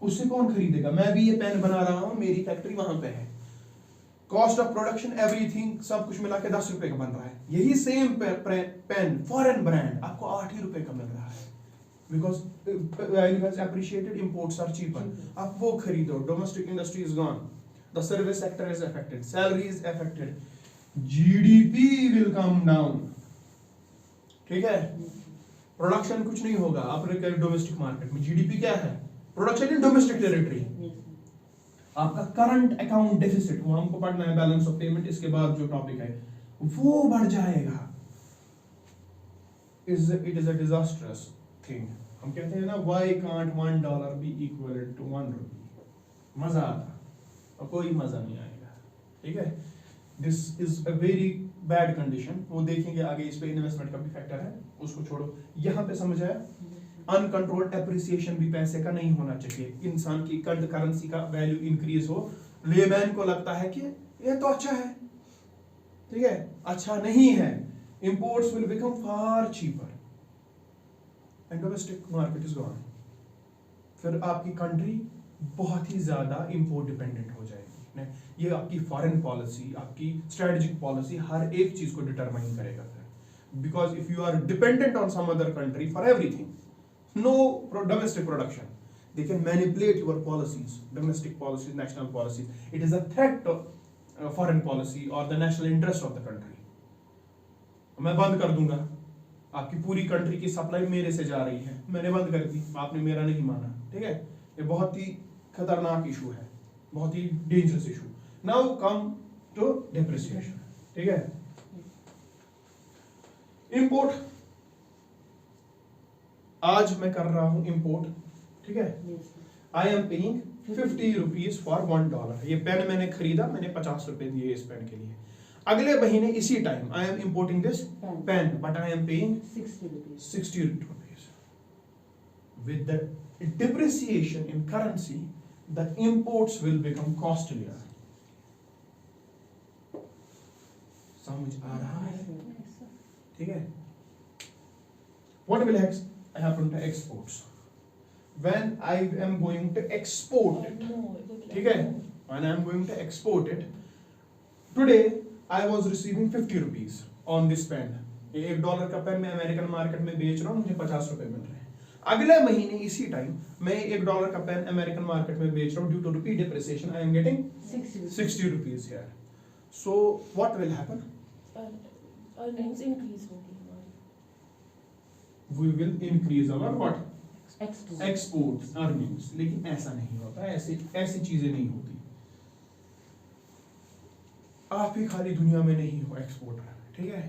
उससे कौन खरीदेगा? मैं भी ये पेन बना रहा हूँ, मेरी फैक्ट्री वहां पे है. कॉस्ट ऑफ प्रोडक्शन एवरीथिंग सब कुछ मिला के 10 रुपए का बन रहा है. यही सेम पेन फॉरेन ब्रांड आपको 8 ही रुपए का मिल रहा है. Because value has appreciated, imports are cheaper. आप वो खरीदो. Domestic industry is gone. The service sector is affected. Salary is affected. GDP will come down. ठीक है? Production कुछ नहीं होगा. आप डोमेस्टिक मार्केट में GDP क्या है? Production in domestic territory. आपका करंट अकाउंट डेफिसिट, वो हमको पढ़ना है, बैलेंस ऑफ पेमेंट, इसके बाद जो टॉपिक है वो बढ़ जाएगा. It is a disastrous thing. हम कहते हैं ना, why can't $1 be equivalent to 1 rupee? मजा आता और कोई मजा नहीं आएगा. ठीक है? This is a very bad condition. वो देखेंगे आगे, इस पे इन्वेस्टमेंट का भी फैक्टर है, उसको छोड़ो। यहाँ पे समझ आया, अनकंट्रोल्ड एप्रिसिएशन भी पैसे का नहीं होना चाहिए। इंसान की करेंसी का वैल्यू इंक्रीज हो, लेमैन को लगता है कि ये तो अच्छा है, ठीक है, अच्छा नहीं है, imports will become far cheaper and domestic market is gone. फिर आपकी कंट्री बहुत ही ज्यादा इंपोर्ट डिपेंडेंट हो जाएगी। ये आपकी फॉरेन पॉलिसी, आपकी स्ट्रेटेजिक पॉलिसी, हर एक चीज को डिटरमाइन करेगा फिर। Because if you are dependent on some other country for everything, no domestic production, they can manipulate your policies, domestic policies, national policies. It is a threat to foreign policy or the national interest of the country. मैं बंद कर दूंगा, आपकी पूरी country की supply मेरे से जा रही है, मैंने बंद कर दी, आपने मेरा नहीं माना, ठीक है। ये बहुत ही खतरनाक इशू है, बहुत ही dangerous issue. Now come to depreciation, ठीक है। इंपोर्ट, आज मैं कर रहा हूं इंपोर्ट, ठीक है। आई एम पेइंग 50 रुपीज फॉर $1। ये पेन मैंने खरीदा, मैंने 50 रुपए दिए इस पेन के लिए। अगले महीने इसी time I am importing this pen, but I am paying 60 rupees. With the depreciation in currency, the imports will become costlier. समझ आ रहा है, ठीक है। What will happen to exports when I am going to export it? ठीक है, when I am going to export it, today I was receiving 50 rupees on this pen. $1 का pen मैं अमेरिकन मार्केट में बेच रहा हूँ, मुझे 50 रुपए मिल रहे हैं। अगले महीने इसी टाइम मैं $1 का पेन अमेरिकन मार्केट में बेच रहा हूँ, due to rupee depreciation I am getting 60 rupees here. So what will happen? Earnings increase होगी हमारी। We will increase our what? Export. Export earnings। लेकिन ऐसा नहीं होता, ऐसी चीजें नहीं होती। आप ही खाली दुनिया में नहीं हो एक्सपोर्टर, ठीक है।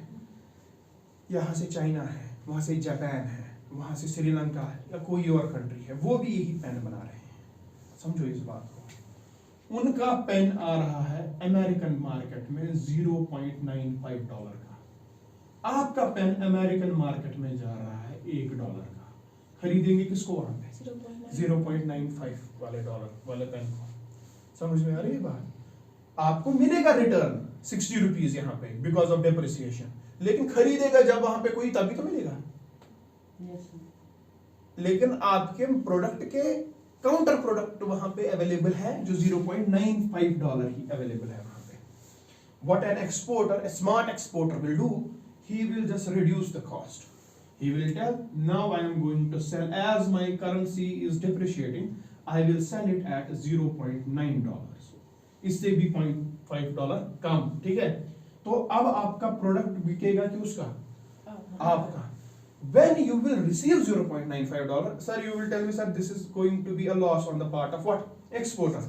यहाँ से चाइना है, वहां से जापान है, वहां से श्रीलंका है, या कोई और कंट्री है, वो भी यही पेन बना रहे हैं। समझो इस बात को। उनका पेन आ रहा है अमेरिकन मार्केट में $0.95 का, आपका पेन अमेरिकन मार्केट में जा रहा है $1 का। खरीदेंगे किसको वहां पे? 0.95 वाले डॉलर वाले पेन को। समझ में आ रही है बात? आपको मिलेगा रिटर्न 60 रुपीज यहाँ पे बिकॉज ऑफ डेप्रिसिएशन, लेकिन खरीदेगा जब वहां पे कोई, तभी तो मिलेगा। लेकिन आपके प्रोडक्ट के काउंटर प्रोडक्ट वहां पे अवेलेबल है जो $0.95 ही अवेलेबल है वहां पे। What an exporter, a smart exporter will do, he will just reduce the cost. He will tell, now I am going to sell, as my currency is depreciating, I will sell it at $0.9. इससे भी $0.5 कम, ठीक है। तो अब आपका product बिकेगा कि उसका? आपका। When you will receive $0.95, sir, you will tell me, sir, this is going to be a loss on the part of what? Exporter.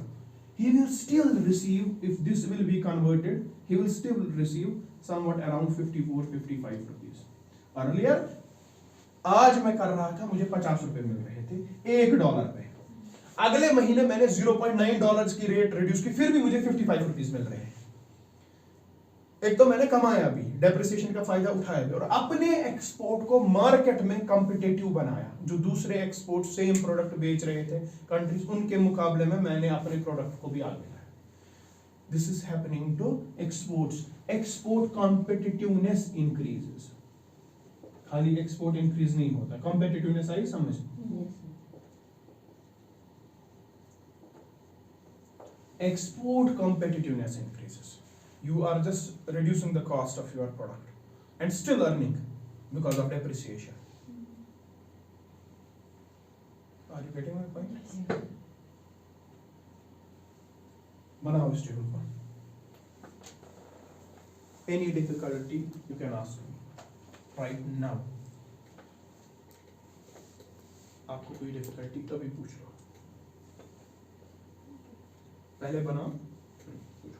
He will still receive, if this will be converted, he will still receive somewhat around 54-55 rupees. Earlier, आज मैं कर रहा था, मुझे 50 रुपए मिल रहे थे $1 पे। अगले महीने मैंने $0.9 की रेट रिड्यूस की, फिर भी मुझे 55 रुपीज मिल रहे हैं। एक तो मैंने कमाया भी, डेप्रिसिएशन का फायदा उठाया भी, और अपने एक्सपोर्ट को मार्केट में कॉम्पिटिटिव बनाया। जो दूसरे एक्सपोर्ट सेम प्रोडक्ट बेच रहे थे कंट्रीज, उनके मुकाबले में मैंने अपने प्रोडक्ट को भी आगे लाया। This is happening to exports. Export competitiveness increases. खाली एक्सपोर्ट इंक्रीज नहीं होता, कॉम्पिटिटिवनेस आई समझ? Export competitiveness increases. You are just reducing the cost of your product and still earning because of depreciation. Are you getting my point? बनाओ इस table को। Any difficulty you can ask me right now. आपको कोई difficulty कभी पूछ लो, पहले बनाओ पूछो।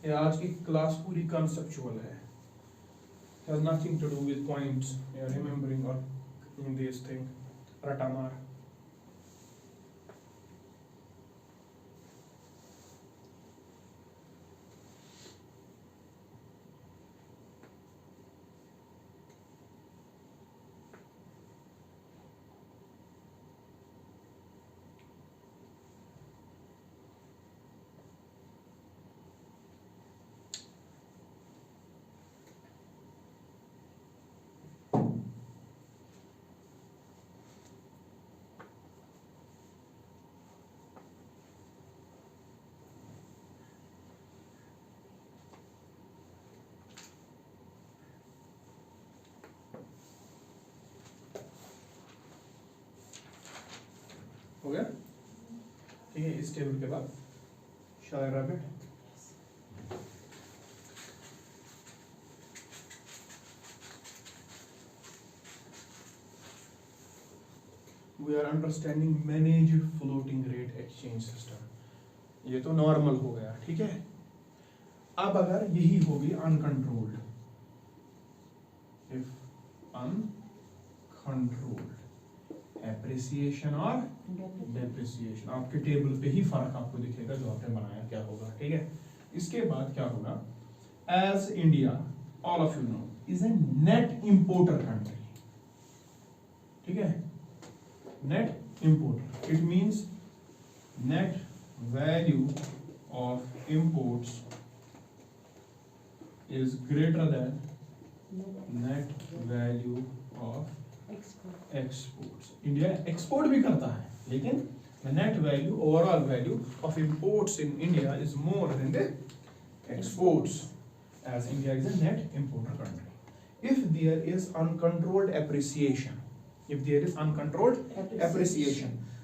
ये आज की क्लास पूरी कंसेप्चुअल है, has nothing to do with points या remembering or in this thing ratamar. हो गया? ठीक है, इस टेबल के बाद शायरा में we are understanding managed floating rate exchange system. ये तो नॉर्मल हो गया, ठीक है। अब अगर यही होगी अनकंट्रोल्ड, इफ अनकंट्रोल्ड एप्रिसिएशन और डेप्रिसिएशन, आपके टेबल पे ही फर्क आपको दिखेगा जो आपने बनाया क्या होगा, ठीक है। इसके बाद क्या होगा, as India all of you know is a net importer country, ठीक है, net importer, it means net value of imports is greater than net value of exports. India export भी करता है, लेकिन the net value, overall value of imports in India is more than the exports, as India is a net importer country. If there is uncontrolled appreciation,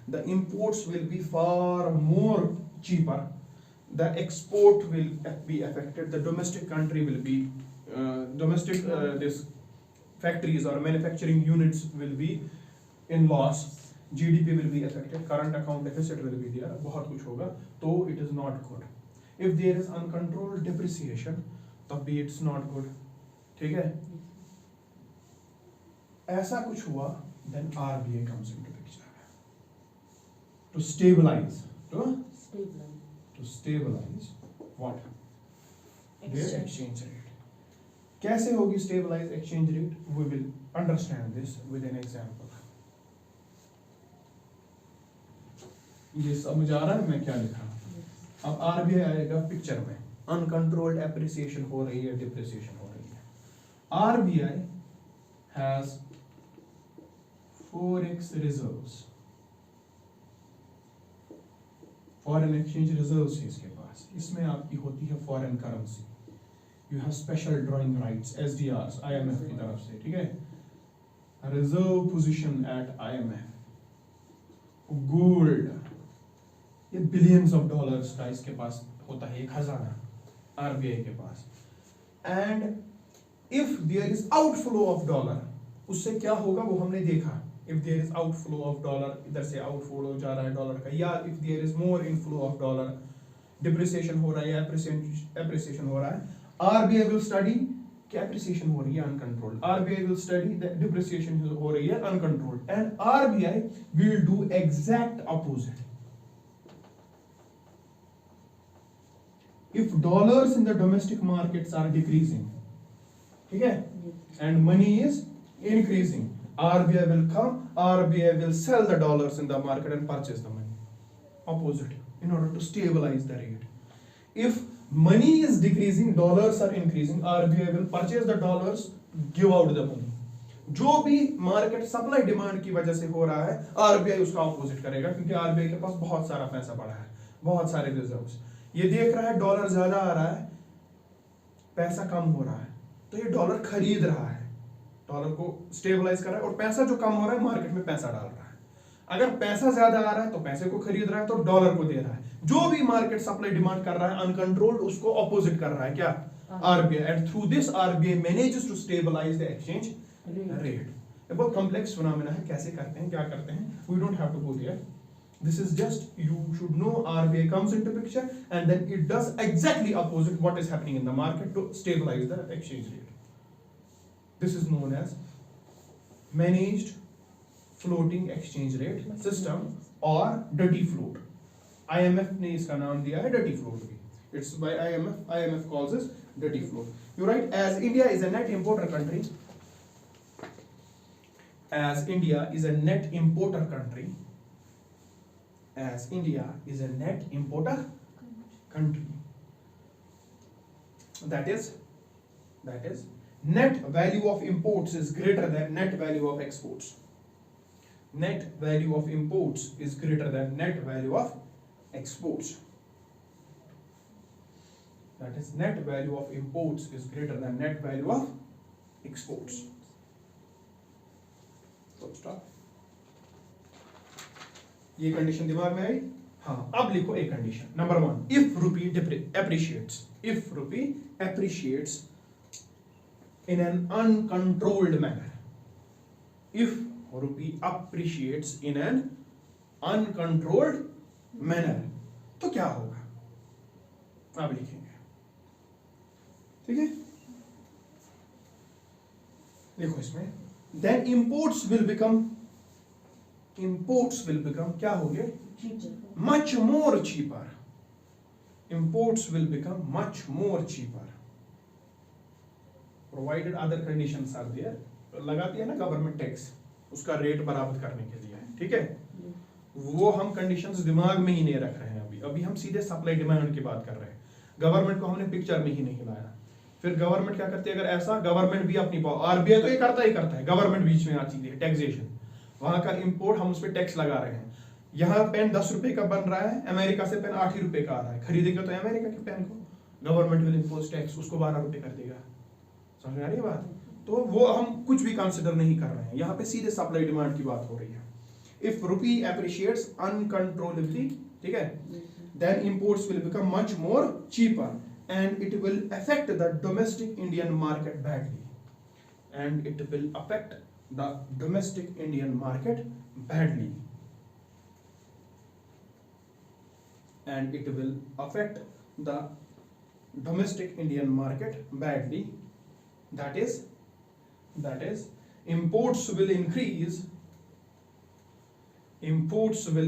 the imports will be far more cheaper. The export will be affected. The domestic country will be this factories or manufacturing units will be in loss. GDP will be affected. Current account deficit will be there. बहुत कुछ होगा, तो it is not good. If there is uncontrolled depreciation, तब भी it's not good. ठीक है? ऐसा कुछ हुआ, then RBI comes into picture to stabilize. To stabilize what? Their exchange rate. कैसे होगी stabilize exchange rate? We will understand this with an example. ये समझ आ रहा है मैं क्या लिख रहा हूँ? अब RBI आएगा पिक्चर में, uncontrolled appreciation हो रही है, depreciation हो रही है। RBI has forex reserves. Foreign exchange reserves है इसके पास, इसमें आपकी होती है foreign currency, you have special drawing rights, SDRs IMF की तरफ से, ठीक है, reserve position at IMF, gold, ये बिलियंस ऑफ डॉलर्स का इसके पास होता है, एक खजाना RBI के पास। And if there is outflow of dollar, उससे क्या होगा वो हमने देखा, if there is outflow of dollar, इधर से outflow जा रहा है डॉलर का, या if there is more inflow of dollar, depreciation हो रहा है या appreciation हो रहा है, RBI will study कि appreciation हो रही है uncontrolled, RBI will study that depreciation हो रही है uncontrolled, and RBI will do exact opposite. If dollars in the domestic markets are decreasing, ठीक है, and money is increasing, RBI will come, RBI will sell the dollars in the market and purchase the money. Opposite, in order to stabilize the rate. If money is decreasing, dollars are increasing, RBI will purchase the dollars, give out the money. जो भी market supply demand की वजह से हो रहा है, RBI उसका opposite करेगा, क्योंकि RBI के पास बहुत सारा पैसा पड़ा है, बहुत सारे रिजर्व्स। ये देख रहा है डॉलर ज्यादा आ रहा है, पैसा कम हो रहा है, तो ये डॉलर खरीद रहा है, डॉलर को स्टेबलाइज कर रहा है, और पैसा जो कम हो रहा है मार्केट में पैसा डाल रहा है। अगर पैसा ज्यादा आ रहा है तो पैसे को खरीद रहा है, तो डॉलर को दे रहा है। जो भी मार्केट सप्लाई डिमांड कर रहा है अनकंट्रोल्ड, उसको ऑपोजिट कर रहा है क्या, RBI, and through this RBI manages to stabilize the exchange rate. ये बहुत कॉम्प्लेक्स फिनोमेना है, कैसे करते हैं, क्या करते हैं, we don't have to go there, This is just, you should know RBI comes into picture and then it does exactly opposite what is happening in the market to stabilize the exchange rate. This is known as managed floating exchange rate system or dirty float. IMF ने इसका नाम दिया है dirty float भी. It's by IMF. IMF calls this dirty float. You write, as India is a net importer country. As India is a net importer country. As India is a net importer country. That is net value of imports is greater than net value of exports. Net value of imports is greater than net value of exports. That is, net value of imports is greater than net value of exports. So stop. ये condition दिमाग में आई? हाँ, अब लिखो एक condition. Number 1, if rupee appreciates in an uncontrolled manner. If rupee appreciates in an uncontrolled manner, तो क्या होगा? अब लिखेंगे. ठीक है? देखो इसमें, then imports will become क्या होंगे? Much more cheaper. Imports will become much more cheaper. Provided other conditions are there. लगाती है ना गवर्नमेंट टैक्स, उसका रेट बराबर करने के लिए, ठीक है? वो हम कंडीशंस दिमाग में ही नहीं रख रहे हैं अभी हम सीधे सप्लाई डिमांड की बात कर रहे हैं. गवर्नमेंट को हमने पिक्चर में ही नहीं लाया. फिर गवर्नमेंट क्या करती है? अगर ऐसा, गवर्नमेंट भी अपनी आरबीआई तो ये करता है, गवर्नमेंट बीच में आती है. टैक्सेशन, वहां का इंपोर्ट हम उस पर टैक्स लगा रहे हैं. यहाँ पेन 10 रुपए का बन रहा है, अमेरिका से पेन 8 ही रुपए का आ रहा है. खरीदेगा तो अमेरिका के पेन को, गवर्नमेंट विल इम्पोज टैक्स, उसको 12 रुपए कर देगा. समझ में आ रही है बात? तो वो हम कुछ भी कंसिडर नहीं कर रहे हैं, यहाँ पे सीधे सप्लाई डिमांड की बात हो रही है. इफ रुपी एप्रिशिएट्स अनकंट्रोलेबली, ठीक है, then imports will become much more cheaper and it will affect the domestic Indian market badly. And it will affect the domestic Indian market badly. And it will affect the domestic Indian market badly. That is, imports will increase. Exports will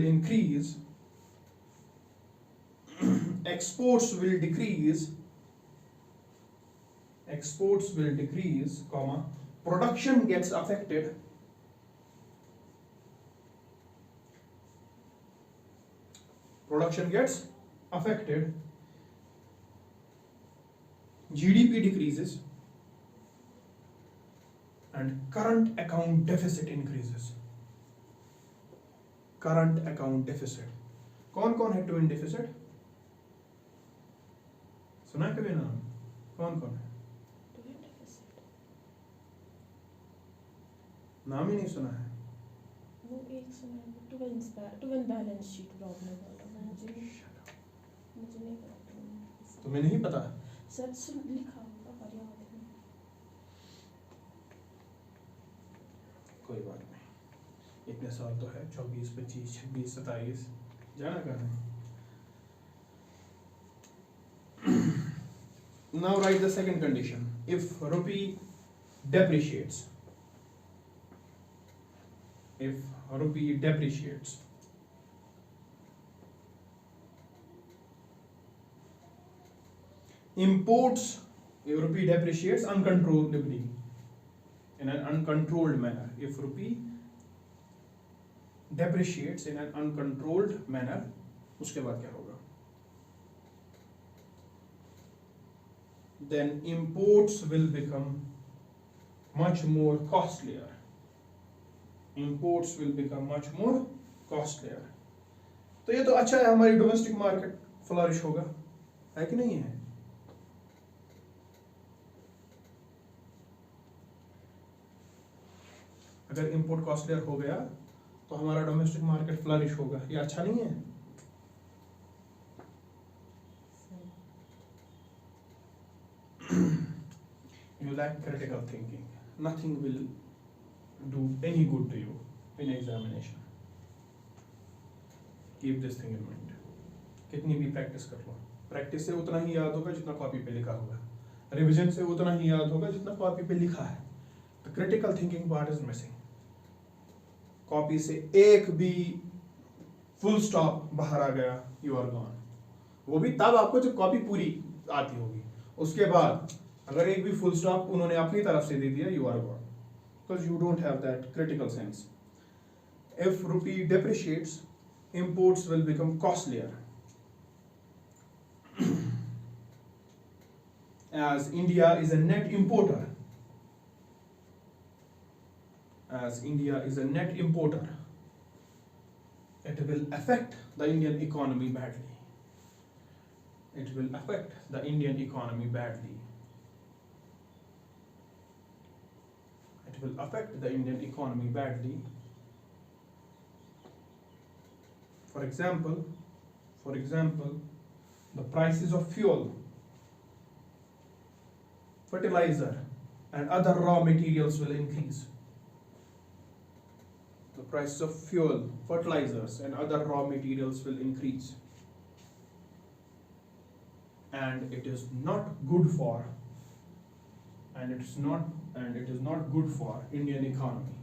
decrease, comma, production gets affected. GDP decreases and current account deficit increases. Current account deficit. कौन कौन है twin deficit? सुना है कभी नाम? कौन कौन है? नाम ही नहीं सुना है. वो एक सुना है, ट्विन बैलेंस शीट प्रॉब्लम है. मुझे नहीं पता. तुम्हें नहीं पता? सर लिखा होगा पर याद नहीं. कोई बात नहीं, इतने साल तो है, 24, 25, 26, 27 जाना करना. Now write the second condition. If rupee depreciates, imports, if rupee depreciates uncontrollably in an uncontrolled manner. If rupee depreciates in an uncontrolled manner, उसके बाद क्या होगा? Then imports will become much more costlier. तो ये तो अच्छा है, हमारी डोमेस्टिक मार्केट फ्लरिश होगा, है कि नहीं है? अगर इंपोर्ट कॉस्टलियर हो गया तो हमारा डोमेस्टिक मार्केट फ्लरिश होगा. ये अच्छा नहीं है? You lack critical thinking. Nothing will do any good to you in examination. Keep this thing in mind. कितनी भी प्रैक्टिस कर लो, प्रैक्टिस से उतना ही याद होगा जितना कॉपी पे लिखा हुआ है, रिवीजन से उतना ही याद होगा जितना कॉपी पे लिखा है। The critical thinking part is missing. Copy से एक भी फुल स्टॉप बाहर आ गया, यू आर गॉन। वो भी तब आपको जब कॉपी पूरी आती होगी, उसके बाद अगर एक भी फुल स्टॉप उन्होंने अपनी तरफ से दे दिया, you are gone, because you don't have that critical sense. If rupee depreciates, imports will become costlier as India is a net importer. As India is a net importer, it will affect the Indian economy badly. It will affect the Indian economy badly. It will affect the Indian economy badly. For example, the prices of fuel, fertilizer, and other raw materials will increase. The prices of fuel, fertilizers, and other raw materials will increase. And it is not good for, and it is not good for Indian economy.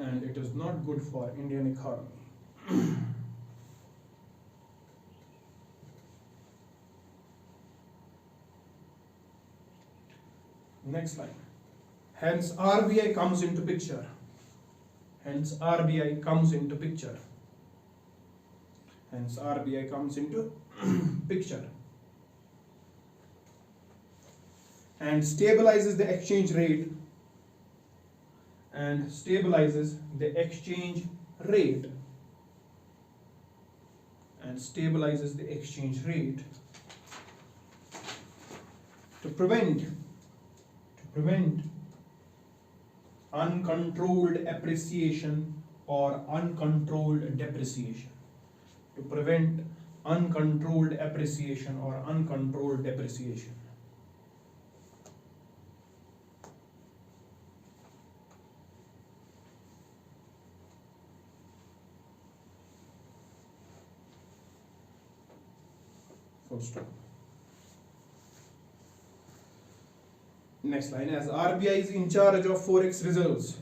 And it is not good for Indian economy. Next line. Hence RBI comes into picture. Hence RBI comes into picture. Hence RBI comes into picture. And stabilizes the exchange rate. And stabilizes the exchange rate. And stabilizes the exchange rate to prevent uncontrolled appreciation or uncontrolled depreciation. To prevent uncontrolled appreciation or uncontrolled depreciation. Full stop. Next line. As RBI is in charge of forex reserves.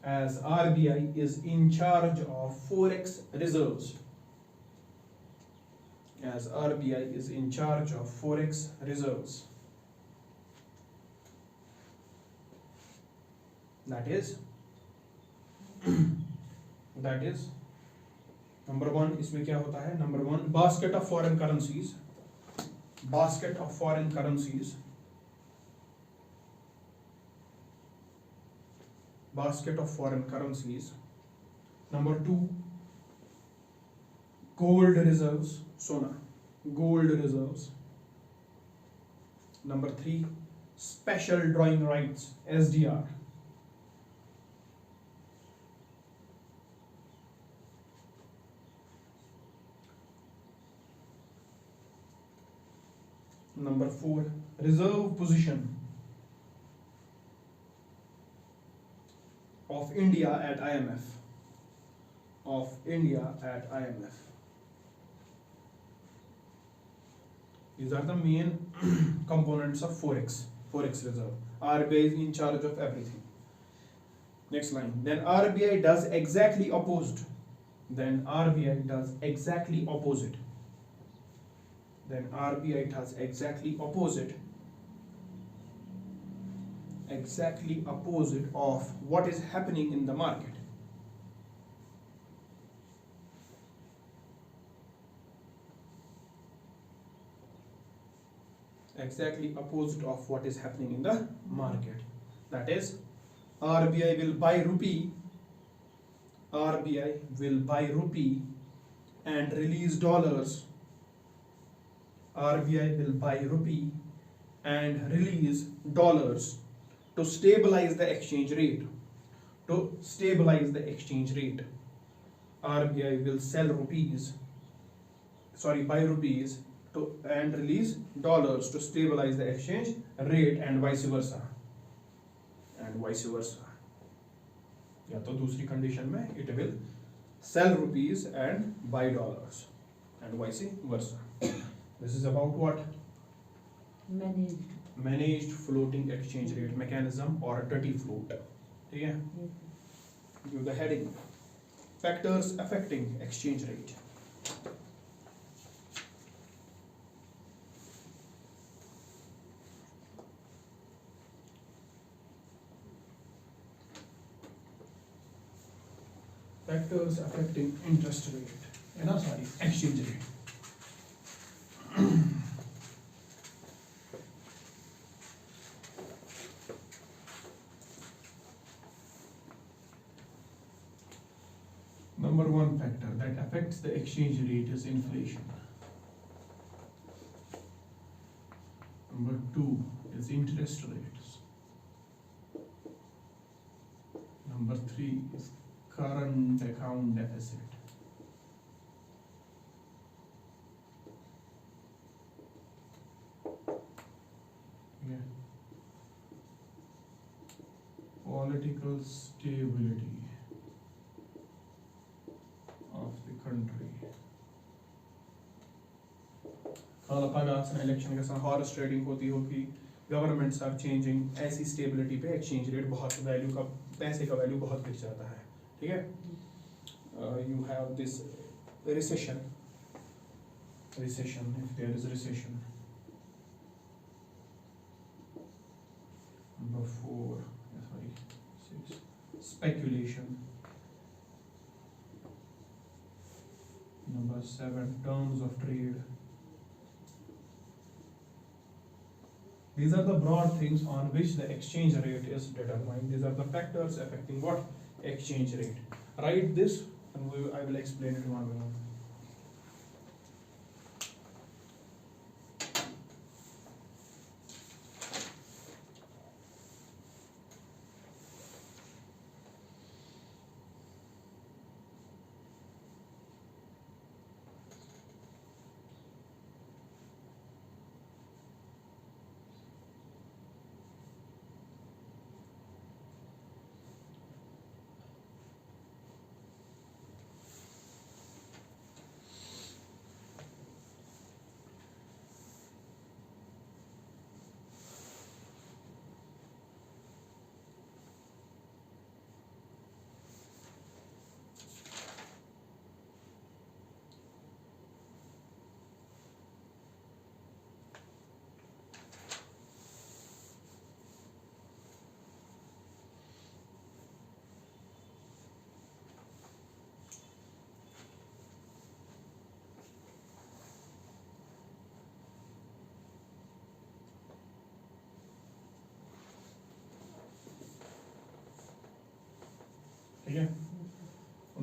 As RBI is in charge of forex reserves. As RBI is in charge of forex reserves. That is number one, इसमें क्या होता है? Number one, basket of foreign currencies. Basket of foreign currencies. Basket of foreign currencies. Number two, gold reserves, sona, gold reserves. Number three, special drawing rights, SDR. Number four, reserve position of India at IMF. Of India at IMF. These are the main components of forex reserve. RBI is in charge of everything. Next line. Then RBI does exactly opposite. Then RBI does exactly opposite. Then RBI does exactly opposite of what is happening in the market. Exactly opposite of what is happening in the market. That is, RBI will buy rupee. RBI will buy rupee and release dollars. RBI will buy rupee and release dollars to stabilize the exchange rate. To stabilize the exchange rate. RBI will buy rupees and release dollars to stabilize the exchange rate and vice versa. And vice versa, या तो दूसरी condition में it will sell rupees and buy dollars and vice versa. This is about what? Managed. Managed floating exchange rate mechanism और डटी float. ठीक है, Yes. give the heading factors affecting exchange rate. Factors affecting interest rate, ना sorry, exchange rate. Number one factor that affects the exchange rate is inflation. Number two is interest rates. Number three is current account deficit. Yeah. Political stability of the country. खाला पगार election के साथ horse trading होती होगी, governments are changing, ऐसी stability पे exchange rate बहुत value का, पैसे का वैल्यू बहुत गिर जाता है. ठीक है, you have this recession, if there is recession. Number 4, sorry, 6, speculation. Number 7, terms of trade. These are the broad things on which the exchange rate is determined. These are the factors affecting what? Exchange rate. Write this and I will explain it one by one. ठीक है.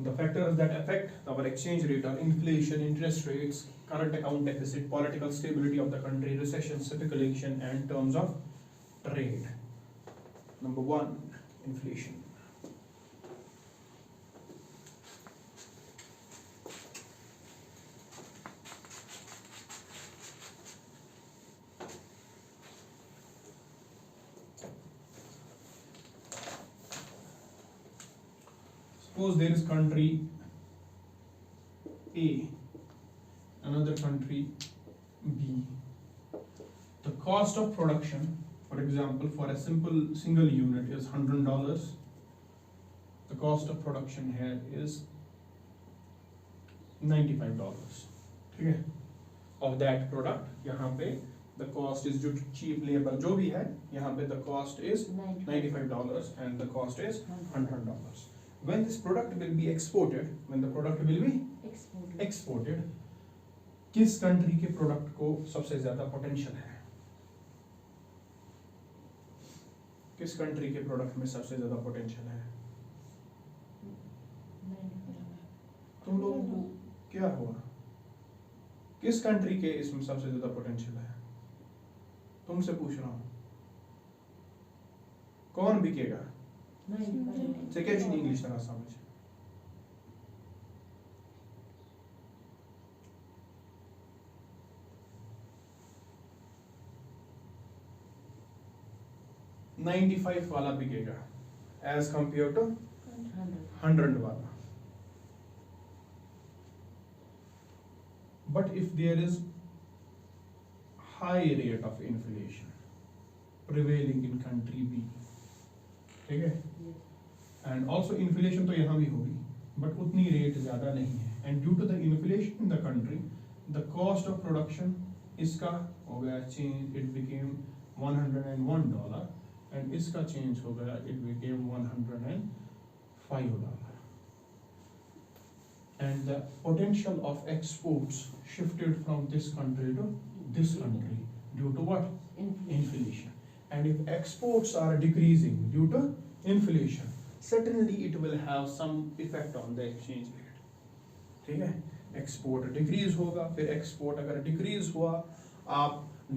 The factors that affect our exchange rate are inflation, interest rates, current account deficit, political stability of the country, recession, speculation, and terms of trade. Number 1, inflation. Suppose there is country A, another country B. The cost of production, for example, for a single unit is $100. The cost of production here is $95. ठीक है, of that product. यहाँ पे the cost is जो cheap labor जो भी है, यहाँ पे the cost is $95 and the cost is $100. When this product will be exported, exported, किस कंट्री के प्रोडक्ट को सबसे ज्यादा पोटेंशियल है? किस कंट्री के प्रोडक्ट में सबसे ज्यादा पोटेंशियल है? तुम लोगों को क्या हुआ? किस कंट्री के इसमें सबसे ज्यादा पोटेंशियल है? तुमसे पूछ रहा हूँ. कौन बिकेगा? Say catch in English तरह समझ. 95 वाला बिकेगा एज कंपेयर टू 100. 100 वाला. But if there is high rate of inflation prevailing in country B, ठीक है, Yes. and also inflation तो यहाँ भी होगी, but उतनी रेट ज़्यादा नहीं है, and due to the inflation in the country, the cost of production इसका हो गया change, it became $101, and इसका change हो गया, it became $105. And the potential of exports shifted from this country to this country due to what? Inflation. And if exports are decreasing due to inflation, certainly it will have some effect on the exchange rate. ठीक है, export decrease होगा, फिर export अगर decrease हुआ, आप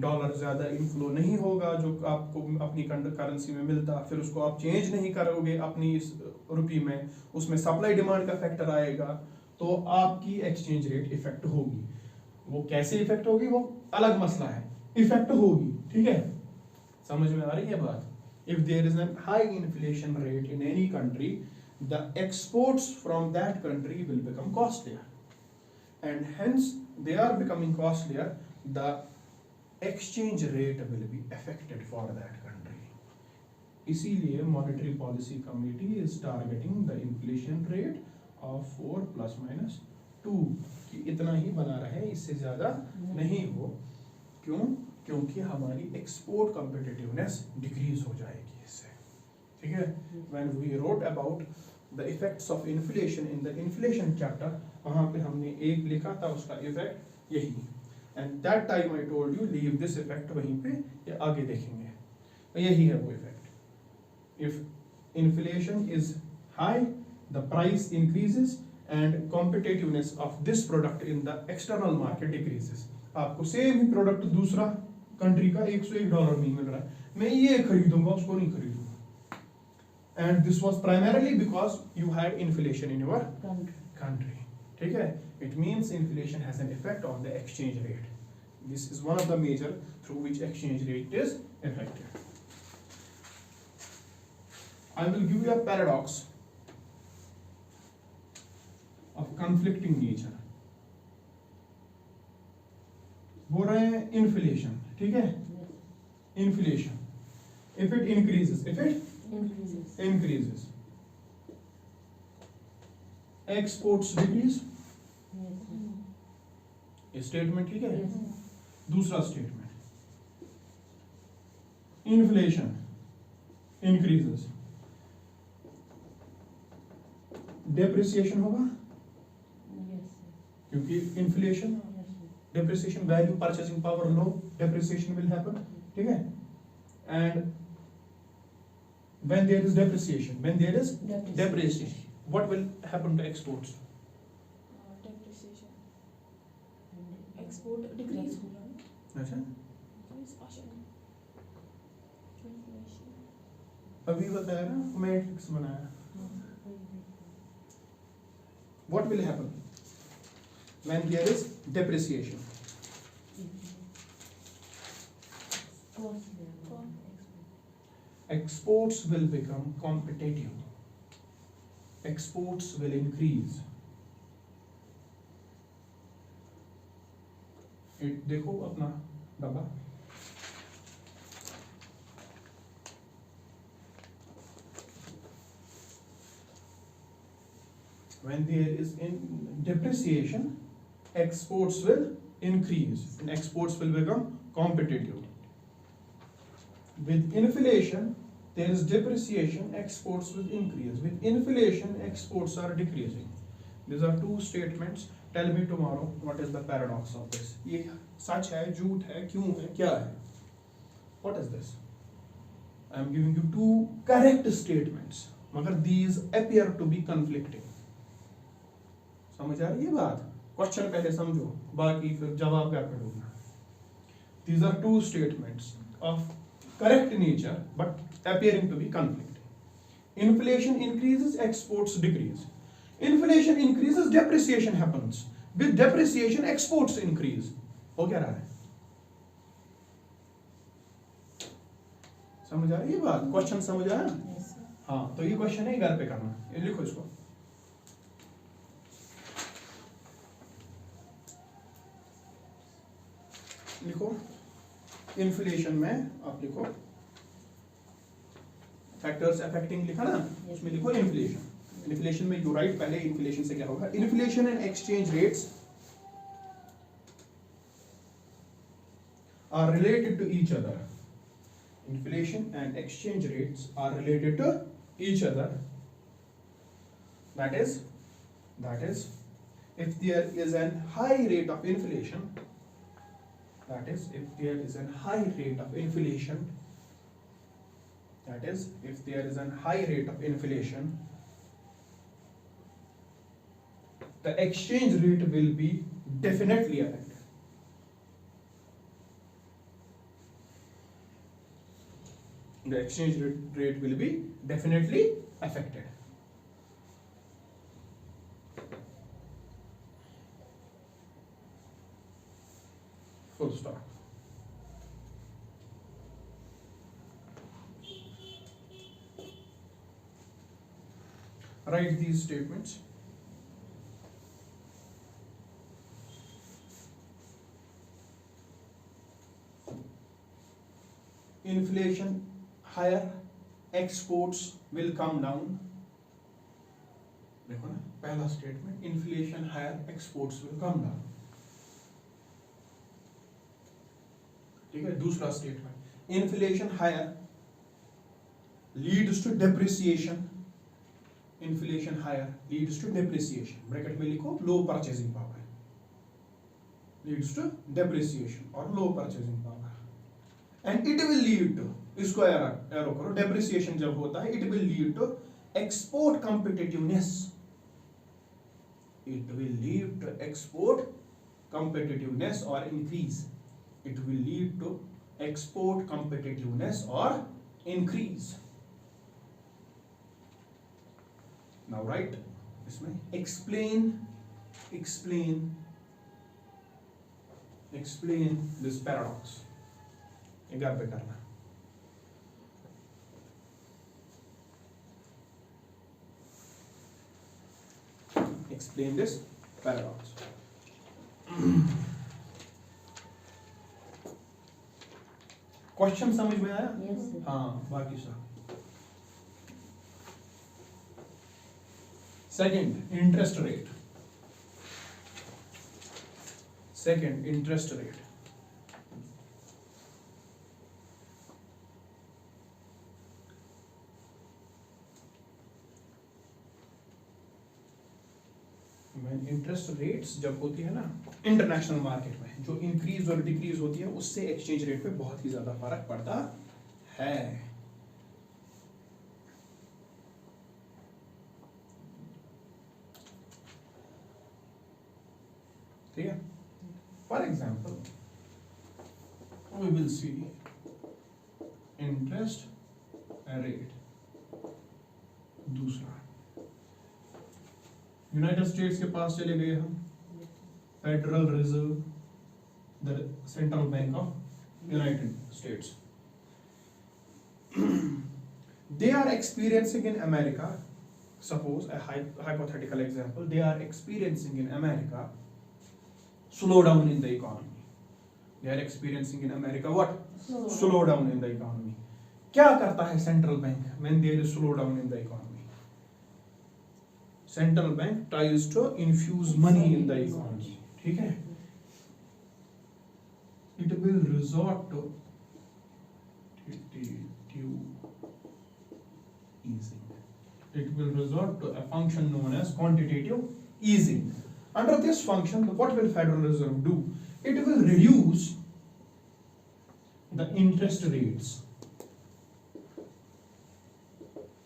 dollar ज़्यादा inflow नहीं होगा जो आपको अपनी करेंसी में मिलता, फिर उसको आप चेंज नहीं करोगे अपनी इस रुपये में, उसमें सप्लाई डिमांड का फैक्टर आएगा, तो आपकी एक्सचेंज रेट इफेक्ट होगी. वो कैसे इफेक्ट होगी वो अलग मसला है, इफेक्ट होगी. ठीक है, समझ में आ रही है बात? If there is an high inflation rate in any country, the exports from that country will become costlier, and hence they are becoming costlier, the exchange rate will be affected for that country. इसीलिए monetary policy committee is targeting the inflation rate of 4 ± 2 कि इतना ही बना रहे, इससे ज्यादा नहीं हो. क्यों? क्योंकि हमारी एक्सपोर्ट कॉम्पिटिटिवनेस डिक्रीज हो जाएगी इससे. ठीक है, when we wrote about the effects of inflation in the inflation chapter, वहां पे हमने एक लिखा था उसका इफेक्ट यही, and that time I told you leave this effect वहीं पे, ये आगे देखेंगे. तो यही है वो effect. If inflation is high, the price increases and competitiveness of this product in the external market decreases. आपको सेम ही प्रोडक्ट दूसरा कंट्री का $101 में मिल रहा है, मैं ये खरीदूंगा उसको नहीं खरीदूंगा, and this was primarily because you had inflation in your country. ठीक है, it means inflation has an effect on the exchange rate. This is one of the major through which exchange rate is affected. I will give you a paradox of conflicting nature. बोल रहे हैं inflation, ठीक है, inflation if it increases exports decrease. ये statement ठीक है. दूसरा statement, inflation increases, depreciation होगा, क्योंकि inflation, depreciation, value purchasing power low, depreciation will happen. ठीक है, and when there is depreciation, what will happen to exports? Depreciation. Export decrease होगा ना? अच्छा, Decrease आशा. Inflation. अभी बताया ना, मैट्रिक्स बनाया. What will happen when there is depreciation? Exports will become competitive. Exports will increase. देखो अपना डब्बा, when there is in depreciation, exports will increase and exports will become competitive. With inflation, there is depreciation, exports will increase. With inflation, exports are decreasing. These are two statements. Tell me tomorrow what is the paradox of this. ये सच है, झूठ है, क्यों है, क्या है? What is this? I am giving you two correct statements, मगर these appear to be conflicting. समझ आ रही है बात? क्वेश्चन पहले समझो, बाकी फिर जवाब क्या ढूंढना. These are two statements of correct nature but appearing to be conflicting. Inflation increases, exports decrease. Inflation increases, depreciation happens. With depreciation, exports increase. हो क्या रहा है? समझ आ रही है बात? क्वेश्चन समझ आया? Yes, sir. हाँ, तो ये क्वेश्चन है, घर पे करना, ये लिखो इसको। लिखो इन्फ्लेशन में आप लिखो फैक्टर्स अफेक्टिंग, लिखा ना, उसमें लिखो इन्फ्लेशन। इन्फ्लेशन में यू राइट, पहले इन्फ्लेशन से क्या होगा? Inflation and exchange rates are related to each other. Inflation and exchange rates are related to each other. That is, if there is a high rate of inflation, that is, if there is a high rate of inflation, that is, if there is a high rate of inflation, the exchange rate will be definitely affected. The exchange rate will be definitely affected. Full stop. Write these statements. Inflation higher, exports will come down. देखो ना, पहला statement, inflation higher, exports will come down. ठीक है, दूसरा statement, inflation higher leads to depreciation, inflation higher leads to depreciation, bracket में लिखो low purchasing power, leads to depreciation और low purchasing power, and it will lead to, इसको arrow करो, depreciation जब होता है, it will lead to export competitiveness, it will lead to export competitiveness और increase, it will lead to export competitiveness और increase. Now right इसमें explain this paradox, ये घर पे करना। Explain this paradox. क्वेश्चन समझ में आया? Yes, sir. हाँ, बाकी सब। Second, interest rate. Second, interest rate. Interest rates जब होती है ना इंटरनेशनल मार्केट में, जो इंक्रीज और डिक्रीज होती है, उससे एक्सचेंज रेट पे बहुत ही ज्यादा फर्क पड़ता है। ठीक है, for example we will see interest rate. दूसरा, यूनाइटेड स्टेट्स के पास चले गए हम, Federal Reserve, the central bank of United States, they are experiencing in America, suppose a hypothetical example, they are experiencing in America slowdown in the economy, they are experiencing in America what? Slowdown in the economy. क्या करता है central bank when there is slowdown in the economy? Central bank tries to infuse money in the economy. ठीक है, it will resort to easing. It will resort to a function known as quantitative easing. Under this function, what will Federal Reserve do? It will reduce the interest rates.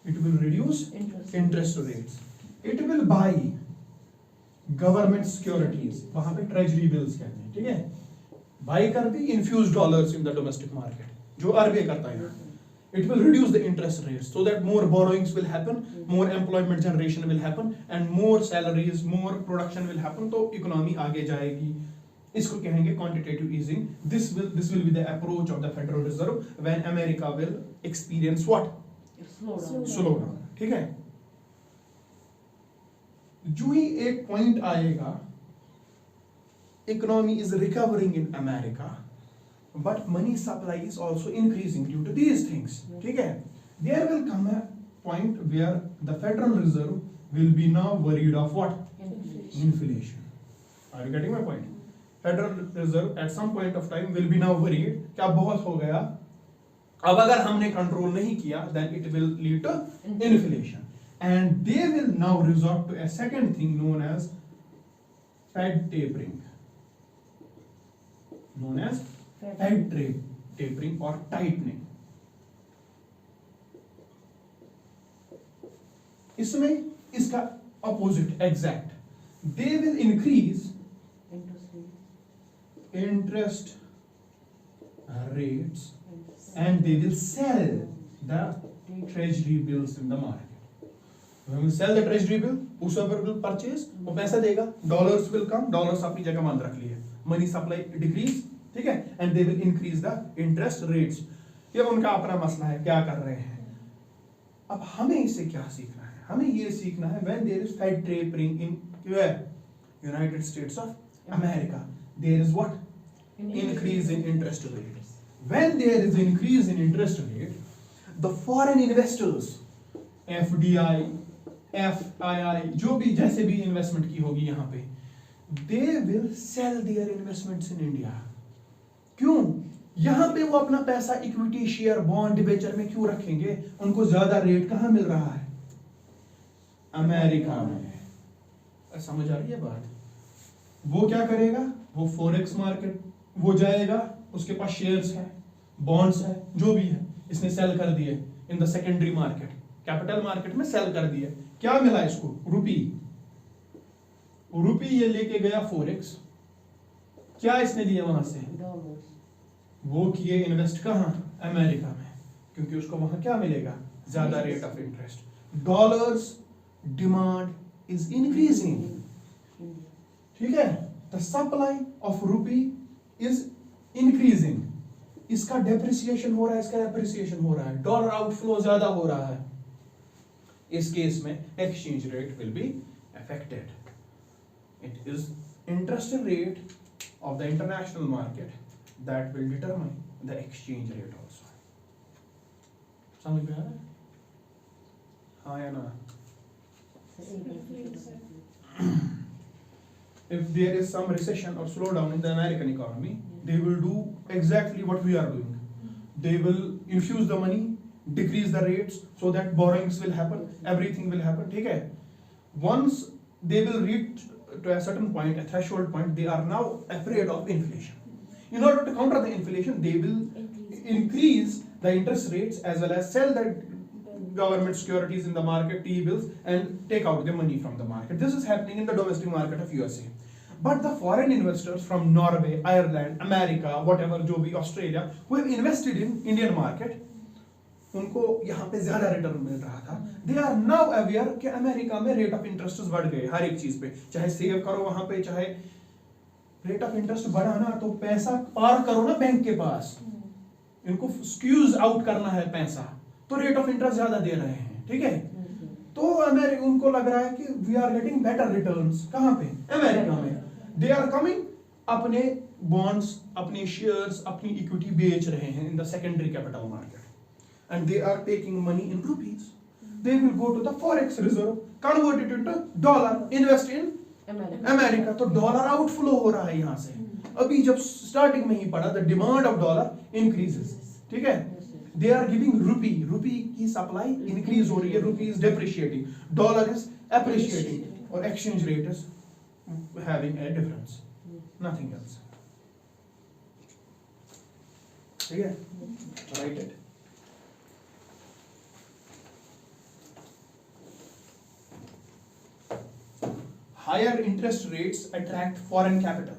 It will reduce interest rates. It will buy government securities, वहां पे treasury bills कहते हैं, ठीक है, by कर दी infused dollars in the domestic market, जो RBI करता है। It will reduce the interest rates so that more borrowings will happen, more employment generation will happen, and more salaries, more production will happen, तो economy आगे जाएगी, इसको कहेंगे quantitative easing. This will be the approach of the Federal Reserve when America will experience what? Slow down. Slow down. ठीक है. जो ही एक पॉइंट आएगा, economy is recovering in America, but money supply is also increasing due to these things. ठीक है. There will come a point where the Federal Reserve will be now worried of what? Inflation. Are you getting my point? Federal Reserve at some point of time will be now worried कि अब बहुत हो गया, अब अगर हमने control नहीं किया then it will lead to inflation, and they will now resort to a second thing known as Fed tapering, known as Fed tapering or tightening. इसमें इसका opposite exact, they will increase interest rates and they will sell the treasury bills in the market. When we sell the treasury bill, whosoever will purchase वो पैसा देगा, dollars will come, dollars अपनी जगह बंद रख लिए, money supply decrease, ठीक है, and they will increase the interest rates. ये उनका अपना मसला है, क्या कर रहे हैं. अब हमें इससे क्या सीखना है? हमें ये सीखना है when there is Fed tapering in where? United States of America, there is what? Increase in interest rate. When there is increase in interest rate, the foreign investors, FDI, FII, जो भी जैसे भी इन्वेस्टमेंट की होगी यहाँ पे, they will sell their investments in India. क्यों? यहाँ पे वो अपना पैसा इक्विटी शेयर बॉन्ड डिबेंचर में क्यों रखेंगे? उनको ज्यादा रेट कहाँ मिल रहा है? अमेरिका में. समझ आ रही है बात? वो क्या करेगा? वो फॉरेक्स मार्केट वो जाएगा, उसके पास शेयर्स है, बॉन्ड्स है, जो भी है, इसने सेल कर दिए इन the secondary market, capital market में सेल कर दिए. क्या मिला इसको? रुपी ये लेके गया फॉरेक्स. क्या इसने दिया वहां से? वो किए इन्वेस्ट कहां? अमेरिका में, क्योंकि उसको वहां क्या मिलेगा? ज्यादा rate of interest. Dollars demand is increasing. ठीक है. The supply of rupee is increasing. इसका डेप्रिसिएशन हो रहा है, इसका एप्रिसिएशन हो रहा है, डॉलर आउटफ्लो ज्यादा हो रहा है. इस केस में exchange rate will be affected. It is interest rate of the international market that will determine the exchange rate also. समझ में आ रहा है? हाँ या ना? If there is some recession or slowdown in the American economy, they will do exactly what we are doing. They will infuse the money, decrease the rates so that borrowings will happen, everything will happen. ठीक है? Once they will reach to a certain point, a threshold point, they are now afraid of inflation. In order to counter the inflation, they will increase the interest rates as well as sell the government securities in the market, T-bills, and take out the money from the market. This is happening in the domestic market of USA. But the foreign investors from Norway, Ireland, America, whatever, जो भी Australia, who have invested in Indian market, उनको यहाँ पे ज्यादा return मिल रहा था. They are now aware कि America में रेट ऑफ इंटरेस्ट बढ़ गए हर एक चीज पे. चाहे सेव करो वहां पे, चाहे रेट ऑफ इंटरेस्ट बढ़ाना, तो पैसा पार करो ना बैंक के पास. इनको स्क्यूज आउट करना है पैसा, तो रेट ऑफ इंटरेस्ट ज्यादा दे रहे हैं. ठीक है. तो अमेरिका उनको लग रहा है कि we are getting better returns. कहां पे? अमेरिका में. दे आर कमिंग, अपने बॉन्ड्स, अपने शेयर्स, अपनी इक्विटी बेच रहे हैं in the secondary capital market, and they are taking money in rupees. They will go to the forex reserve, convert it into dollar, invest in America. तो dollar outflow हो रहा है यहां से. अभी जब स्टार्टिंग में ही पढ़ा, the demand of dollar increases. ठीक है. They are giving rupee की सप्लाई इंक्रीज हो रही है, rupee is depreciating, dollar is appreciating, और exchange rate is having a difference, nothing else. ठीक है? Write it. Higher interest rates attract foreign capital.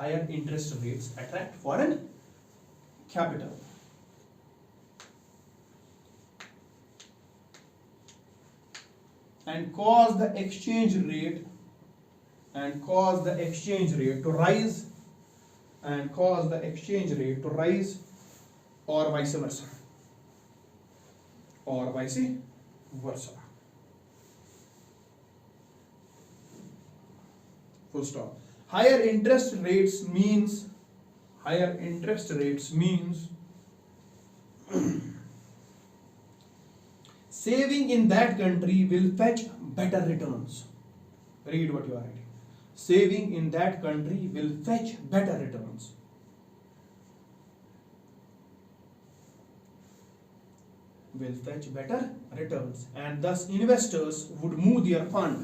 Higher interest rates attract foreign capital. And cause the exchange rate and cause the exchange rate to rise or vice versa. Full stop. Higher interest rates means saving in that country will fetch better returns. Read what you are writing. Saving in that country will fetch better returns. And thus investors would move their fund.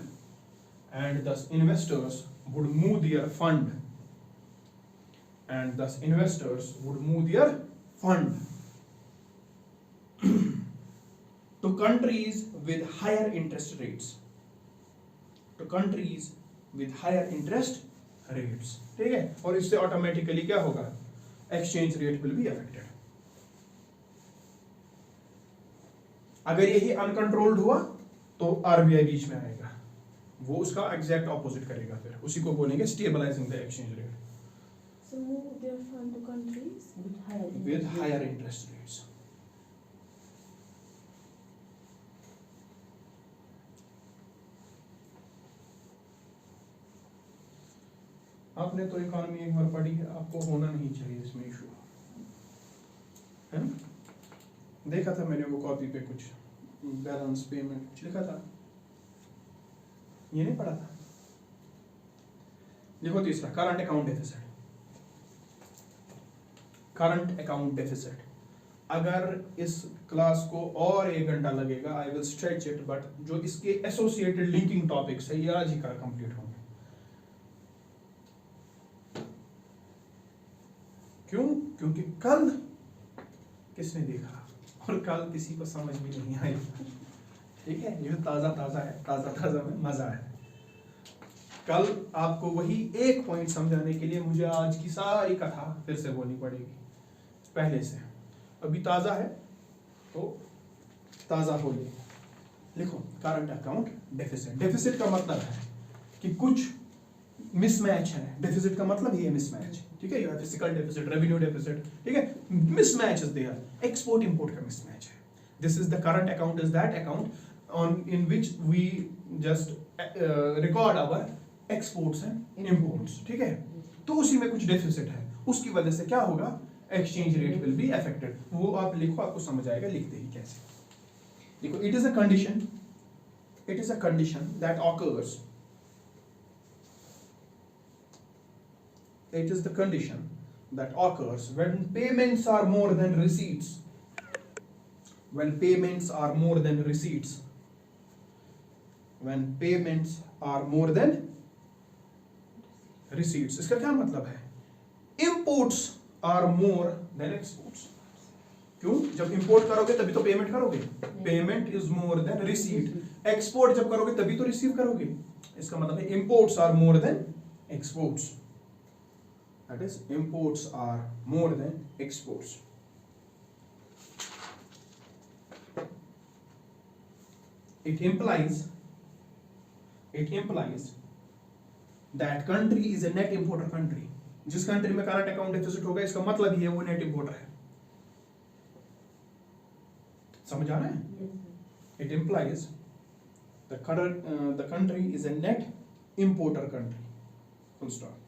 To countries with higher interest rates. ठीक है, और इससे automatically क्या होगा? Exchange rate will be affected. अगर यही uncontrolled हुआ तो आरबीआई बीच में आएगा, वो उसका एग्जैक्ट ऑपोजिट करेगा, फिर उसी को बोलेंगे stabilizing the exchange rate. So move their fund to countries with higher with higher interest rates. आपने तो इकोनॉमी एक बार पढ़ी है, आपको होना नहीं चाहिए इसमें इशू, है ना? देखा था मैंने वो कॉपी पे कुछ बैलेंस पेमेंट कुछ लिखा था, ये नहीं पढ़ा था. देखो तीसरा, करंट अकाउंट डेफिसिट. अगर इस क्लास को और 1 घंटा लगेगा, I will stretch it, but जो इसके एसोसिएटेड लिंकिंग टॉपिक्स है ये आज ही कंप्लीट होंगे. क्यों? क्योंकि कल किसने देखा और कल किसी को समझ भी नहीं आई. ठीक है, ये ताजा है, ताजा में मजा है. कल आपको वही एक पॉइंट समझाने के लिए मुझे आज की सारी कथा फिर से बोलनी पड़ेगी पहले से. अभी ताजा है तो ताजा बोलिए. लिखो करंट अकाउंट डेफिसिट. डेफिसिट का मतलब है कि कुछ मिसमैच है. डेफिसिट का मतलब ये मिसमैच. ठीक है, you have physical deficit, revenue deficit. ठीक है, mismatch is there. Export import का मिसमैच है. This is the current account, is that account on in which we just record our exports and imports. ठीक है, तो उसी में कुछ डेफिसिट है, उसकी वजह से क्या होगा? Exchange rate will be affected. वो आप लिखो, आपको समझ आएगा. लिखते ही कैसे लिखो. It is a condition that occurs. It is the condition that occurs when payments are more than receipts. When payments are more than receipts. इसका क्या मतलब है? Imports are more than exports. क्यों? जब इंपोर्ट करोगे तभी तो पेमेंट करोगे. Payment is more than receipt. Export जब करोगे तभी तो रिसीव करोगे. इसका मतलब है imports are more than exports. That is, imports are more than exports. It implies that country is a net importer country. जिस कंट्री में करंट अकाउंट डेफिसिट होगा, इसका मतलब ही है वो नेट इंपोर्टर है. समझ आ रहा है? It implies the country is a net importer country. Full stop.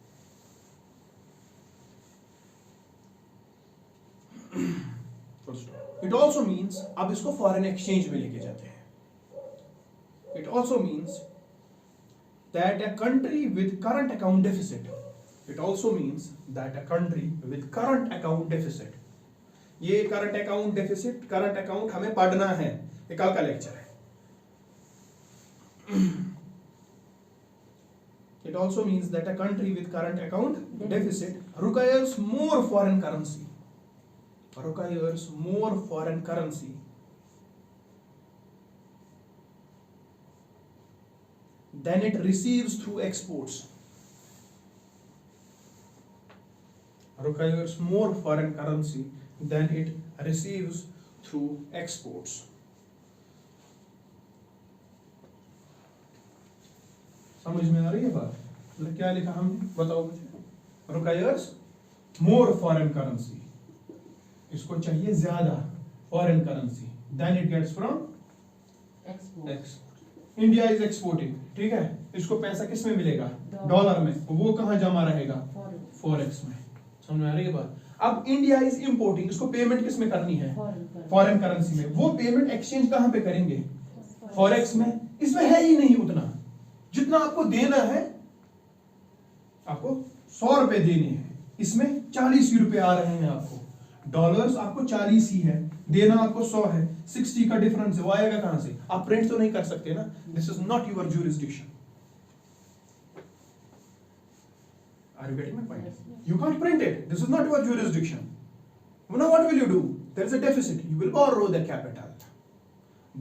It also means, अब इसको फॉरेन एक्सचेंज में लेके जाते हैं. It also means that a country with current account deficit. It also means that a country with current account deficit. ये current account deficit, current account हमें पढ़ना है, ये कल का लेक्चर है. It also means that a country with current account deficit requires more foreign currency. Than it receives through exports. Requires more foreign currency than it receives through exports. समझ में आ रही है बात? मतलब क्या लिखा हमने, बताओ मुझे। रिक्वायर्स मोर फॉरेन करेंसी, इसको चाहिए ज्यादा foreign currency than it gets from export. India is exporting, ठीक है, इसको पैसा किस में मिलेगा, डॉलर में, वो कहाँ जमा रहेगा, फॉरेक्स में। समझ में आ रही है बात। अब इंडिया इज इंपोर्टिंग, इसको पेमेंट किस में करनी है, फॉरेन करेंसी में, वो पेमेंट एक्सचेंज कहाँ पे करेंगे, फॉरेक्स में। इसमें है ही नहीं उतना, जितना आपको देना है, आपको 100 रुपए देने हैं, इसमें 40 ही रुपए आ रहे हैं आपको, डॉलर्स आपको 40 ही है, देना आपको 100 है, 60 का डिफरेंस है, वो आएगा कहां से, आप प्रिंट तो नहीं कर सकते ना, this is not your jurisdiction. Are you getting my point? You can't print it. This is not your jurisdiction. Now what will you do? There is a deficit. You will borrow the capital.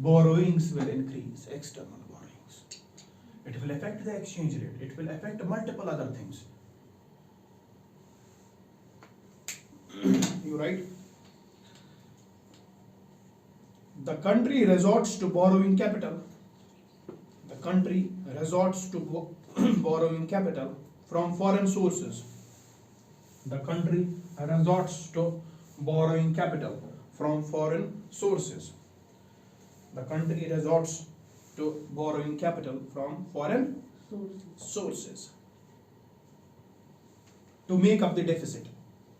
Borrowings will increase, external borrowings. It will affect the exchange rate. It will affect multiple other things. You right? The country resorts to borrowing capital. The country resorts to borrowing capital from foreign sources. The country resorts to borrowing capital from foreign sources. The country resorts to borrowing capital from foreign sources to make up the deficit.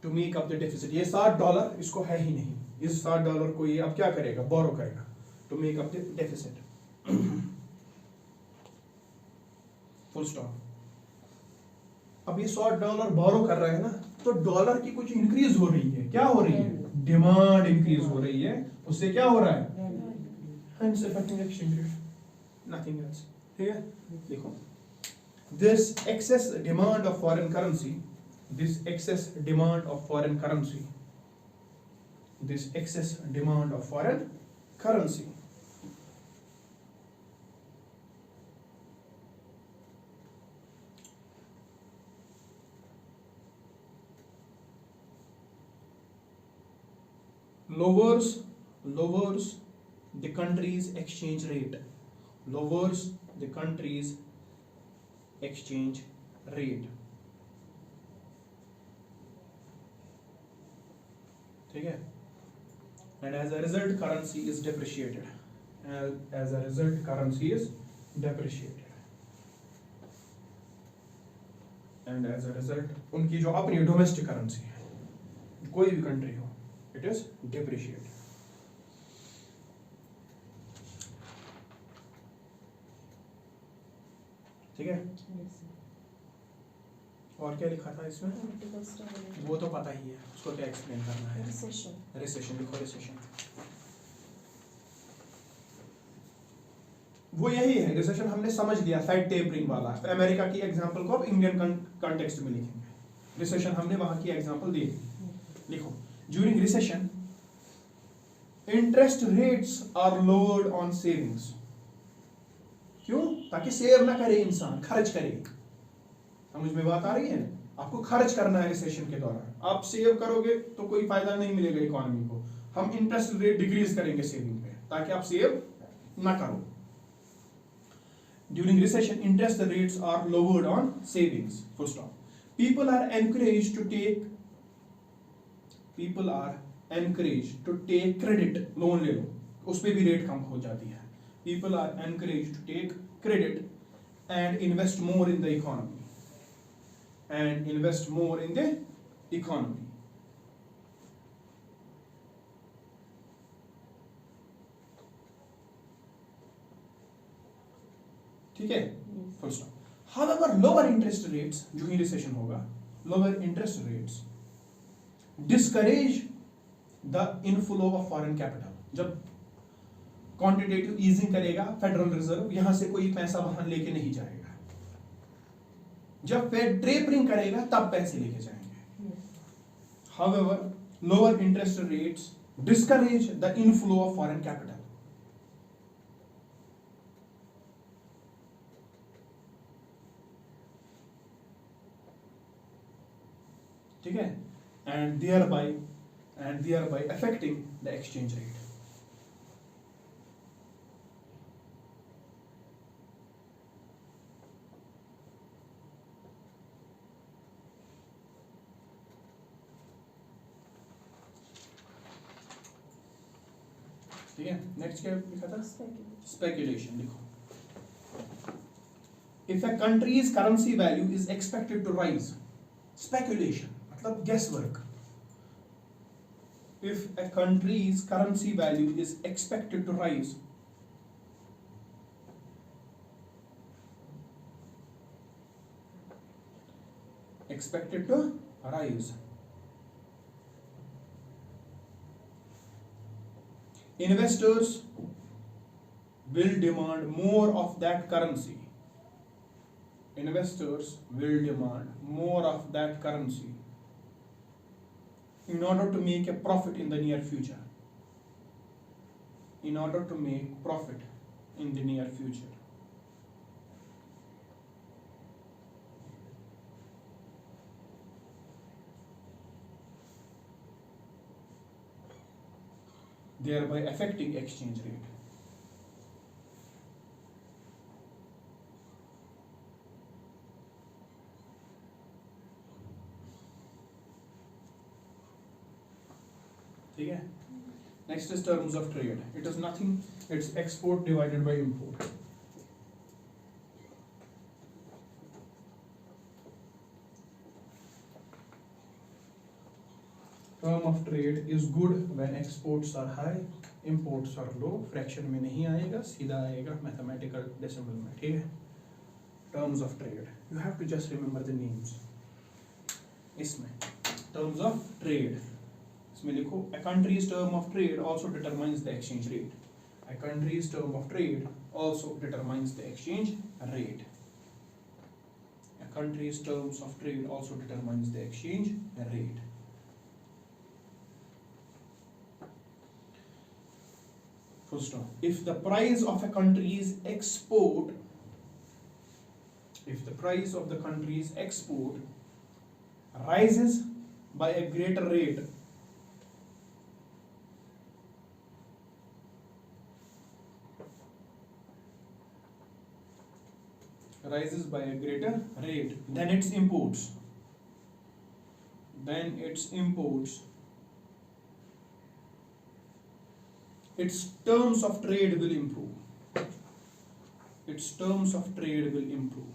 To make up the deficit. ये $60 इसको है ही नहीं, इस $60 को ये अब क्या करेगा, बोरो करेगा, to make up the deficit. Full stop. अब ये $100 बोरो कर रहा है ना, तो डॉलर की कुछ इंक्रीज हो रही है, क्या हो रही है, डिमांड इंक्रीज हो रही है, उससे क्या हो रहा है, hence affecting exchange rate, nothing else. ठीक है, देखो, this excess demand of foreign currency, this excess demand of foreign currency, this excess demand of foreign currency lowers the country's exchange rate, lowers the country's exchange rate. ठीक है, and as a result currency is depreciated, as a result currency is depreciated, and as a result उनकी जो अपनी domestic currency है, कोई भी country हो, it is depreciated. ठीक है, और क्या लिखा था इसमें, वो तो पता ही है, उसको क्या एक्सप्लेन करना है, रिसेशन लिखो, रिसेशन वो यही है, रिसेशन हमने समझ लिया, फेड टेपरिंग वाला, अमेरिका की एग्जांपल को अब इंडियन कॉन्टेक्स्ट में लिखेंगे, रिसेशन हमने वहां की एग्जांपल दी, लिखो, during recession interest rates are lowered on savings, क्यों, ताकि सेव ना करे इंसान, खर्च करे, समझ में बात आ रही है, आपको खर्च करना है रिसेशन के दौरान, आप सेव करोगे तो कोई फायदा नहीं मिलेगा इकोनॉमी को, हम इंटरेस्ट रेट डिक्रीज करेंगे सेविंग पे, ताकि आप सेव ना करो. During recession, interest rates are lowered on savings. Full stop. People are encouraged to take credit. Loan ले लो, उस पे भी रेट कम हो जाती है. People are encouraged to take credit and invest more in the economy. And invest more in the economy. ठीक है, full stop. However, lower interest rates, जो ही रिसेशन होगा, lower interest rates discourage the inflow of foreign capital. जब quantitative easing करेगा federal reserve, यहां से कोई पैसा वहां लेके नहीं जाएगा, जब फेड टेपरिंग करेगा तब पैसे लेके जाएंगे. However, lower interest rates discourage the inflow of foreign capital. ठीक है, and thereby affecting the exchange rate. ठीक है, नेक्स्ट क्या लिखा था? Speculation. स्पेकुलेशन लिखो। If a country's currency value is expected to rise, speculation मतलब guess work. If a country's currency value is expected to rise, expected to rise, investors will demand more of that currency. Investors will demand more of that currency in order to make a profit in the near future. In order to make profit in the near future. Thereby affecting exchange rate. ठीक है, next is terms of trade. It is nothing, it's export divided by import. Term of trade is good when exports are high, imports are low. Fraction में नहीं आएगा, सीधा आएगा mathematical decimal में, ठीक है? Terms of trade. You have to just remember the names. इसमें terms of trade. इसमें लिखो a country's term of trade also determines the exchange rate. A country's term of trade also determines the exchange rate. A country's terms of trade also determines the exchange rate. Full stop. If the price of a country's export, if the price of the country's export rises by a greater rate, rises by a greater rate than its imports, its terms of trade will improve. Its terms of trade will improve.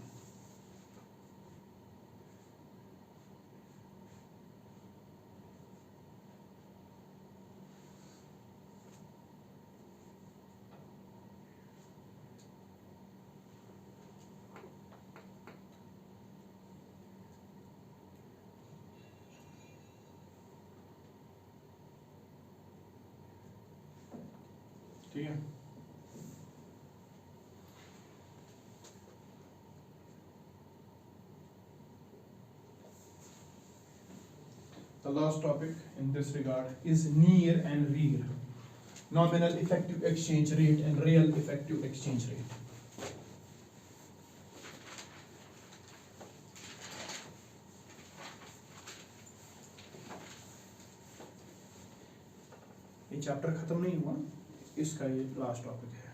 ठीक है, the last topic in this regard is near and rear. Nominal effective exchange rate and real effective exchange rate. ये chapter खत्म नहीं हुआ, इसका ये last topic है.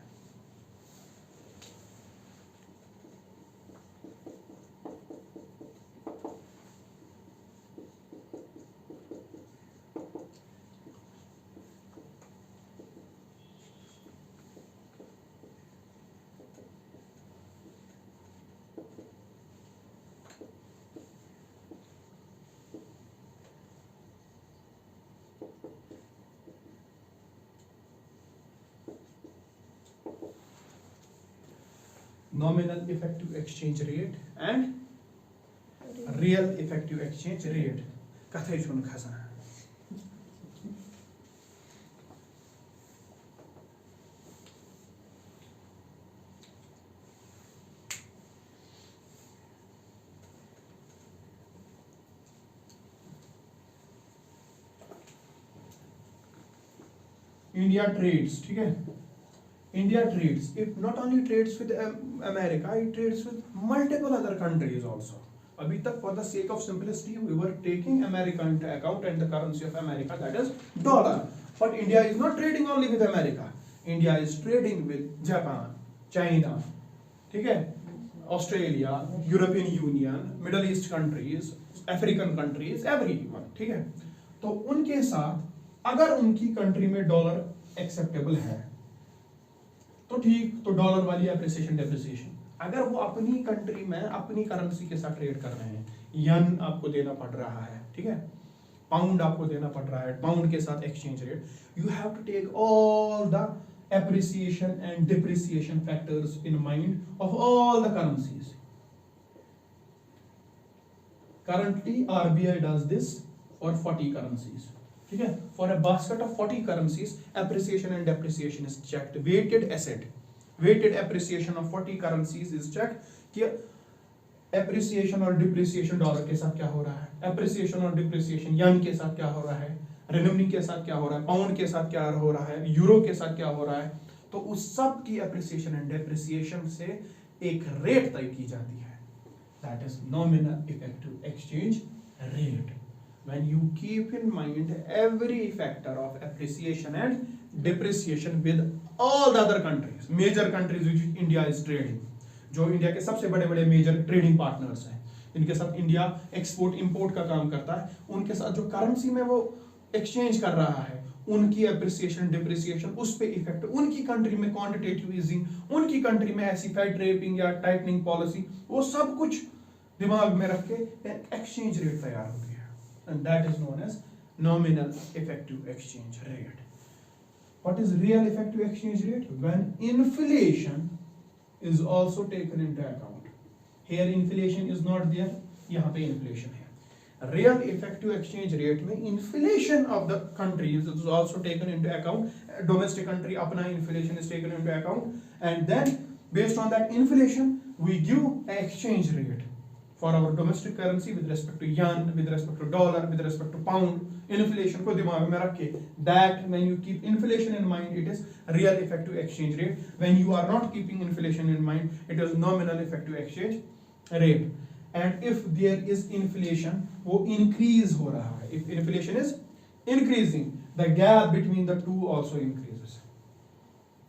Nominal effective exchange rate and real effective exchange rate. कथै छुन खसा. India trades, ठीक है? India trades. It not only trades with America, it trades with multiple other countries also. अभी तक for the sake of simplicity, we were taking America into account and the currency of America, that is dollar. But India is not trading only with America. India is trading with Japan, China, ठीक है? Australia, European Union, Middle East countries, African countries, everyone, ठीक है? तो उनके साथ अगर उनकी country में डॉलर एक्सेप्टेबल है तो ठीक, तो डॉलर वाली एप्रिसिएशन डेप्रिसिएशन। अगर वो अपनी कंट्री में अपनी करेंसी के साथ ट्रेड कर रहे हैं, यन आपको देना पड़ रहा है, ठीक है, पाउंड आपको देना पड़ रहा है, पाउंड के साथ exchange rate, you have to take all the appreciation and depreciation factors in mind of all the currencies. Currently RBI does this for 40 currencies, ठीक है, for a basket of 40 currencies appreciation and depreciation is checked, weighted appreciation of 40 currencies is checked कि appreciation और depreciation dollar के साथ क्या हो रहा है, appreciation और depreciation यन के साथ क्या हो रहा है, रेनमी के साथ क्या हो रहा है, पाउंड के साथ क्या हो रहा है, यूरो के साथ क्या हो रहा है, तो उस सब की एप्रिसिएशन एंड डेप्रिसिएशन से एक रेट तय की जाती है, that is nominal effective exchange rate. When you keep in mind every factor of appreciation and depreciation with all the other countries, major countries which India is trading, जो India के सबसे बड़े बड़े मेजर ट्रेडिंग पार्टनर्स हैं, इनके साथ India export import का काम करता है, उनके साथ जो करेंसी में वो एक्सचेंज कर रहा है, उनकी एप्रिसिएशन डिप्रिसिएशन उस पे इफेक्ट, उनकी कंट्री में क्वांटिटेटिव ईजिंग, उनकी कंट्री में ऐसी फेड रेपिंग या टाइटनिंग पॉलिसी, वो सब कुछ दिमाग में रख के एक्सचेंज रेट तैयार होती है, and that is known as nominal effective exchange rate. What is real effective exchange rate? When inflation is also taken into account, here inflation is not there, यहाँ पे इन्फ्लेशन है। Real effective exchange rate में inflation of the countries is also taken into account, domestic country अपना inflation is taken into account, and then based on that inflation we give an exchange rate for our domestic currency with respect to yen, with respect to dollar, with respect to pound, inflation को दिमाग में रख के, that when you keep inflation in mind it is real effective exchange rate, when you are not keeping inflation in mind it is nominal effective exchange rate। And if there is inflation, वो increase हो रहा है, if inflation is increasing, the gap between the two also increases,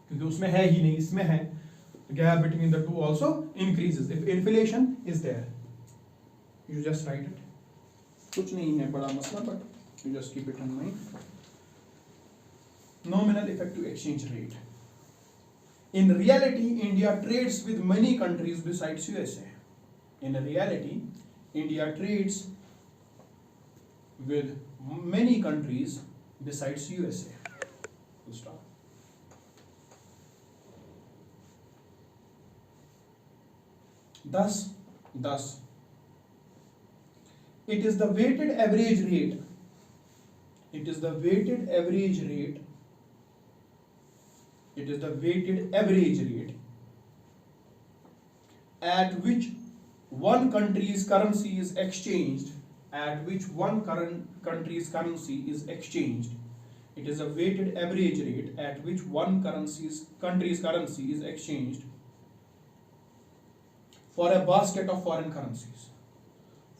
क्योंकि उसमें है ही नहीं, इसमें है, the gap between the two also increases if inflation is there, you just write it, कुछ नहीं है बड़ा मसला, but you just keep it in mind। Nominal effective exchange rate, in reality India trades with many countries besides USA, in reality India trades with many countries besides USA, full stop। Thus it is the weighted average rate, it is the weighted average rate, it is the weighted average rate at which one country's currency is exchanged, at which one country's currency is exchanged, it is a weighted average rate at which one country's currency is exchanged for a basket of foreign currencies,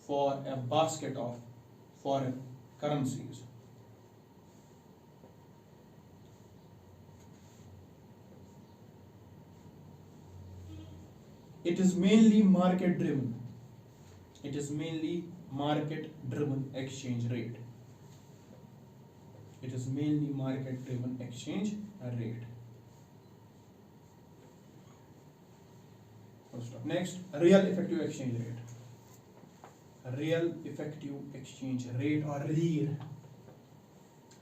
for a basket of foreign currencies। It is mainly market driven, it is mainly market driven exchange rate, it is mainly market driven exchange rate। Next, real effective exchange rate, real effective exchange rate or REER,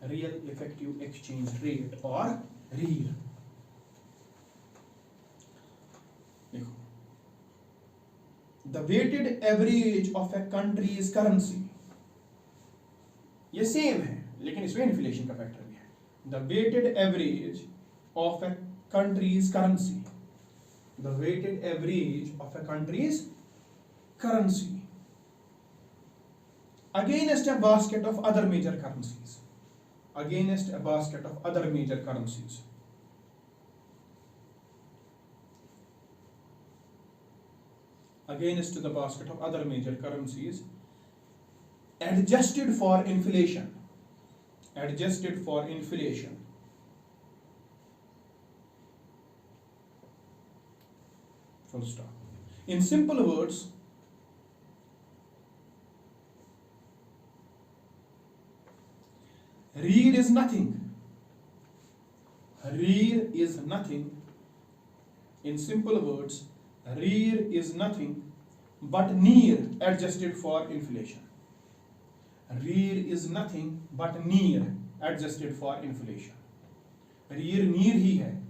real effective exchange rate or REER। देखो, the weighted average of a country's currency, ये same है लेकिन इसमें inflation का factor भी है, the weighted average of a country's currency, the weighted average of a country's currency against a basket of other major currencies, against a basket of other major currencies, against the basket of other major currencies, adjusted for inflation, adjusted for inflation, full stop। In simple words, REER is nothing rear is nothing, in simple words, rear is nothing but near adjusted for inflation. Rear is nothing but near adjusted for inflation. Rear near ही है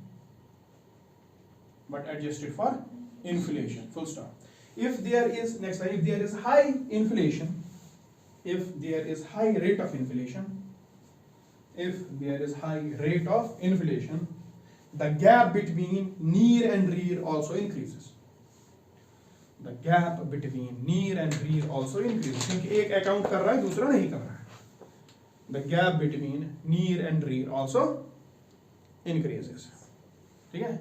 but adjusted for inflation, full stop. If there is, next line, if there is high inflation, if there is high rate of inflation, if there is high rate of inflation, the gap between near and rear also increases. The gap between near and rear also increases. क्योंकि एक account कर रहा है दूसरा नहीं कर रहा है. The gap between near and rear also increases. ठीक है?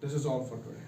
This is all for today.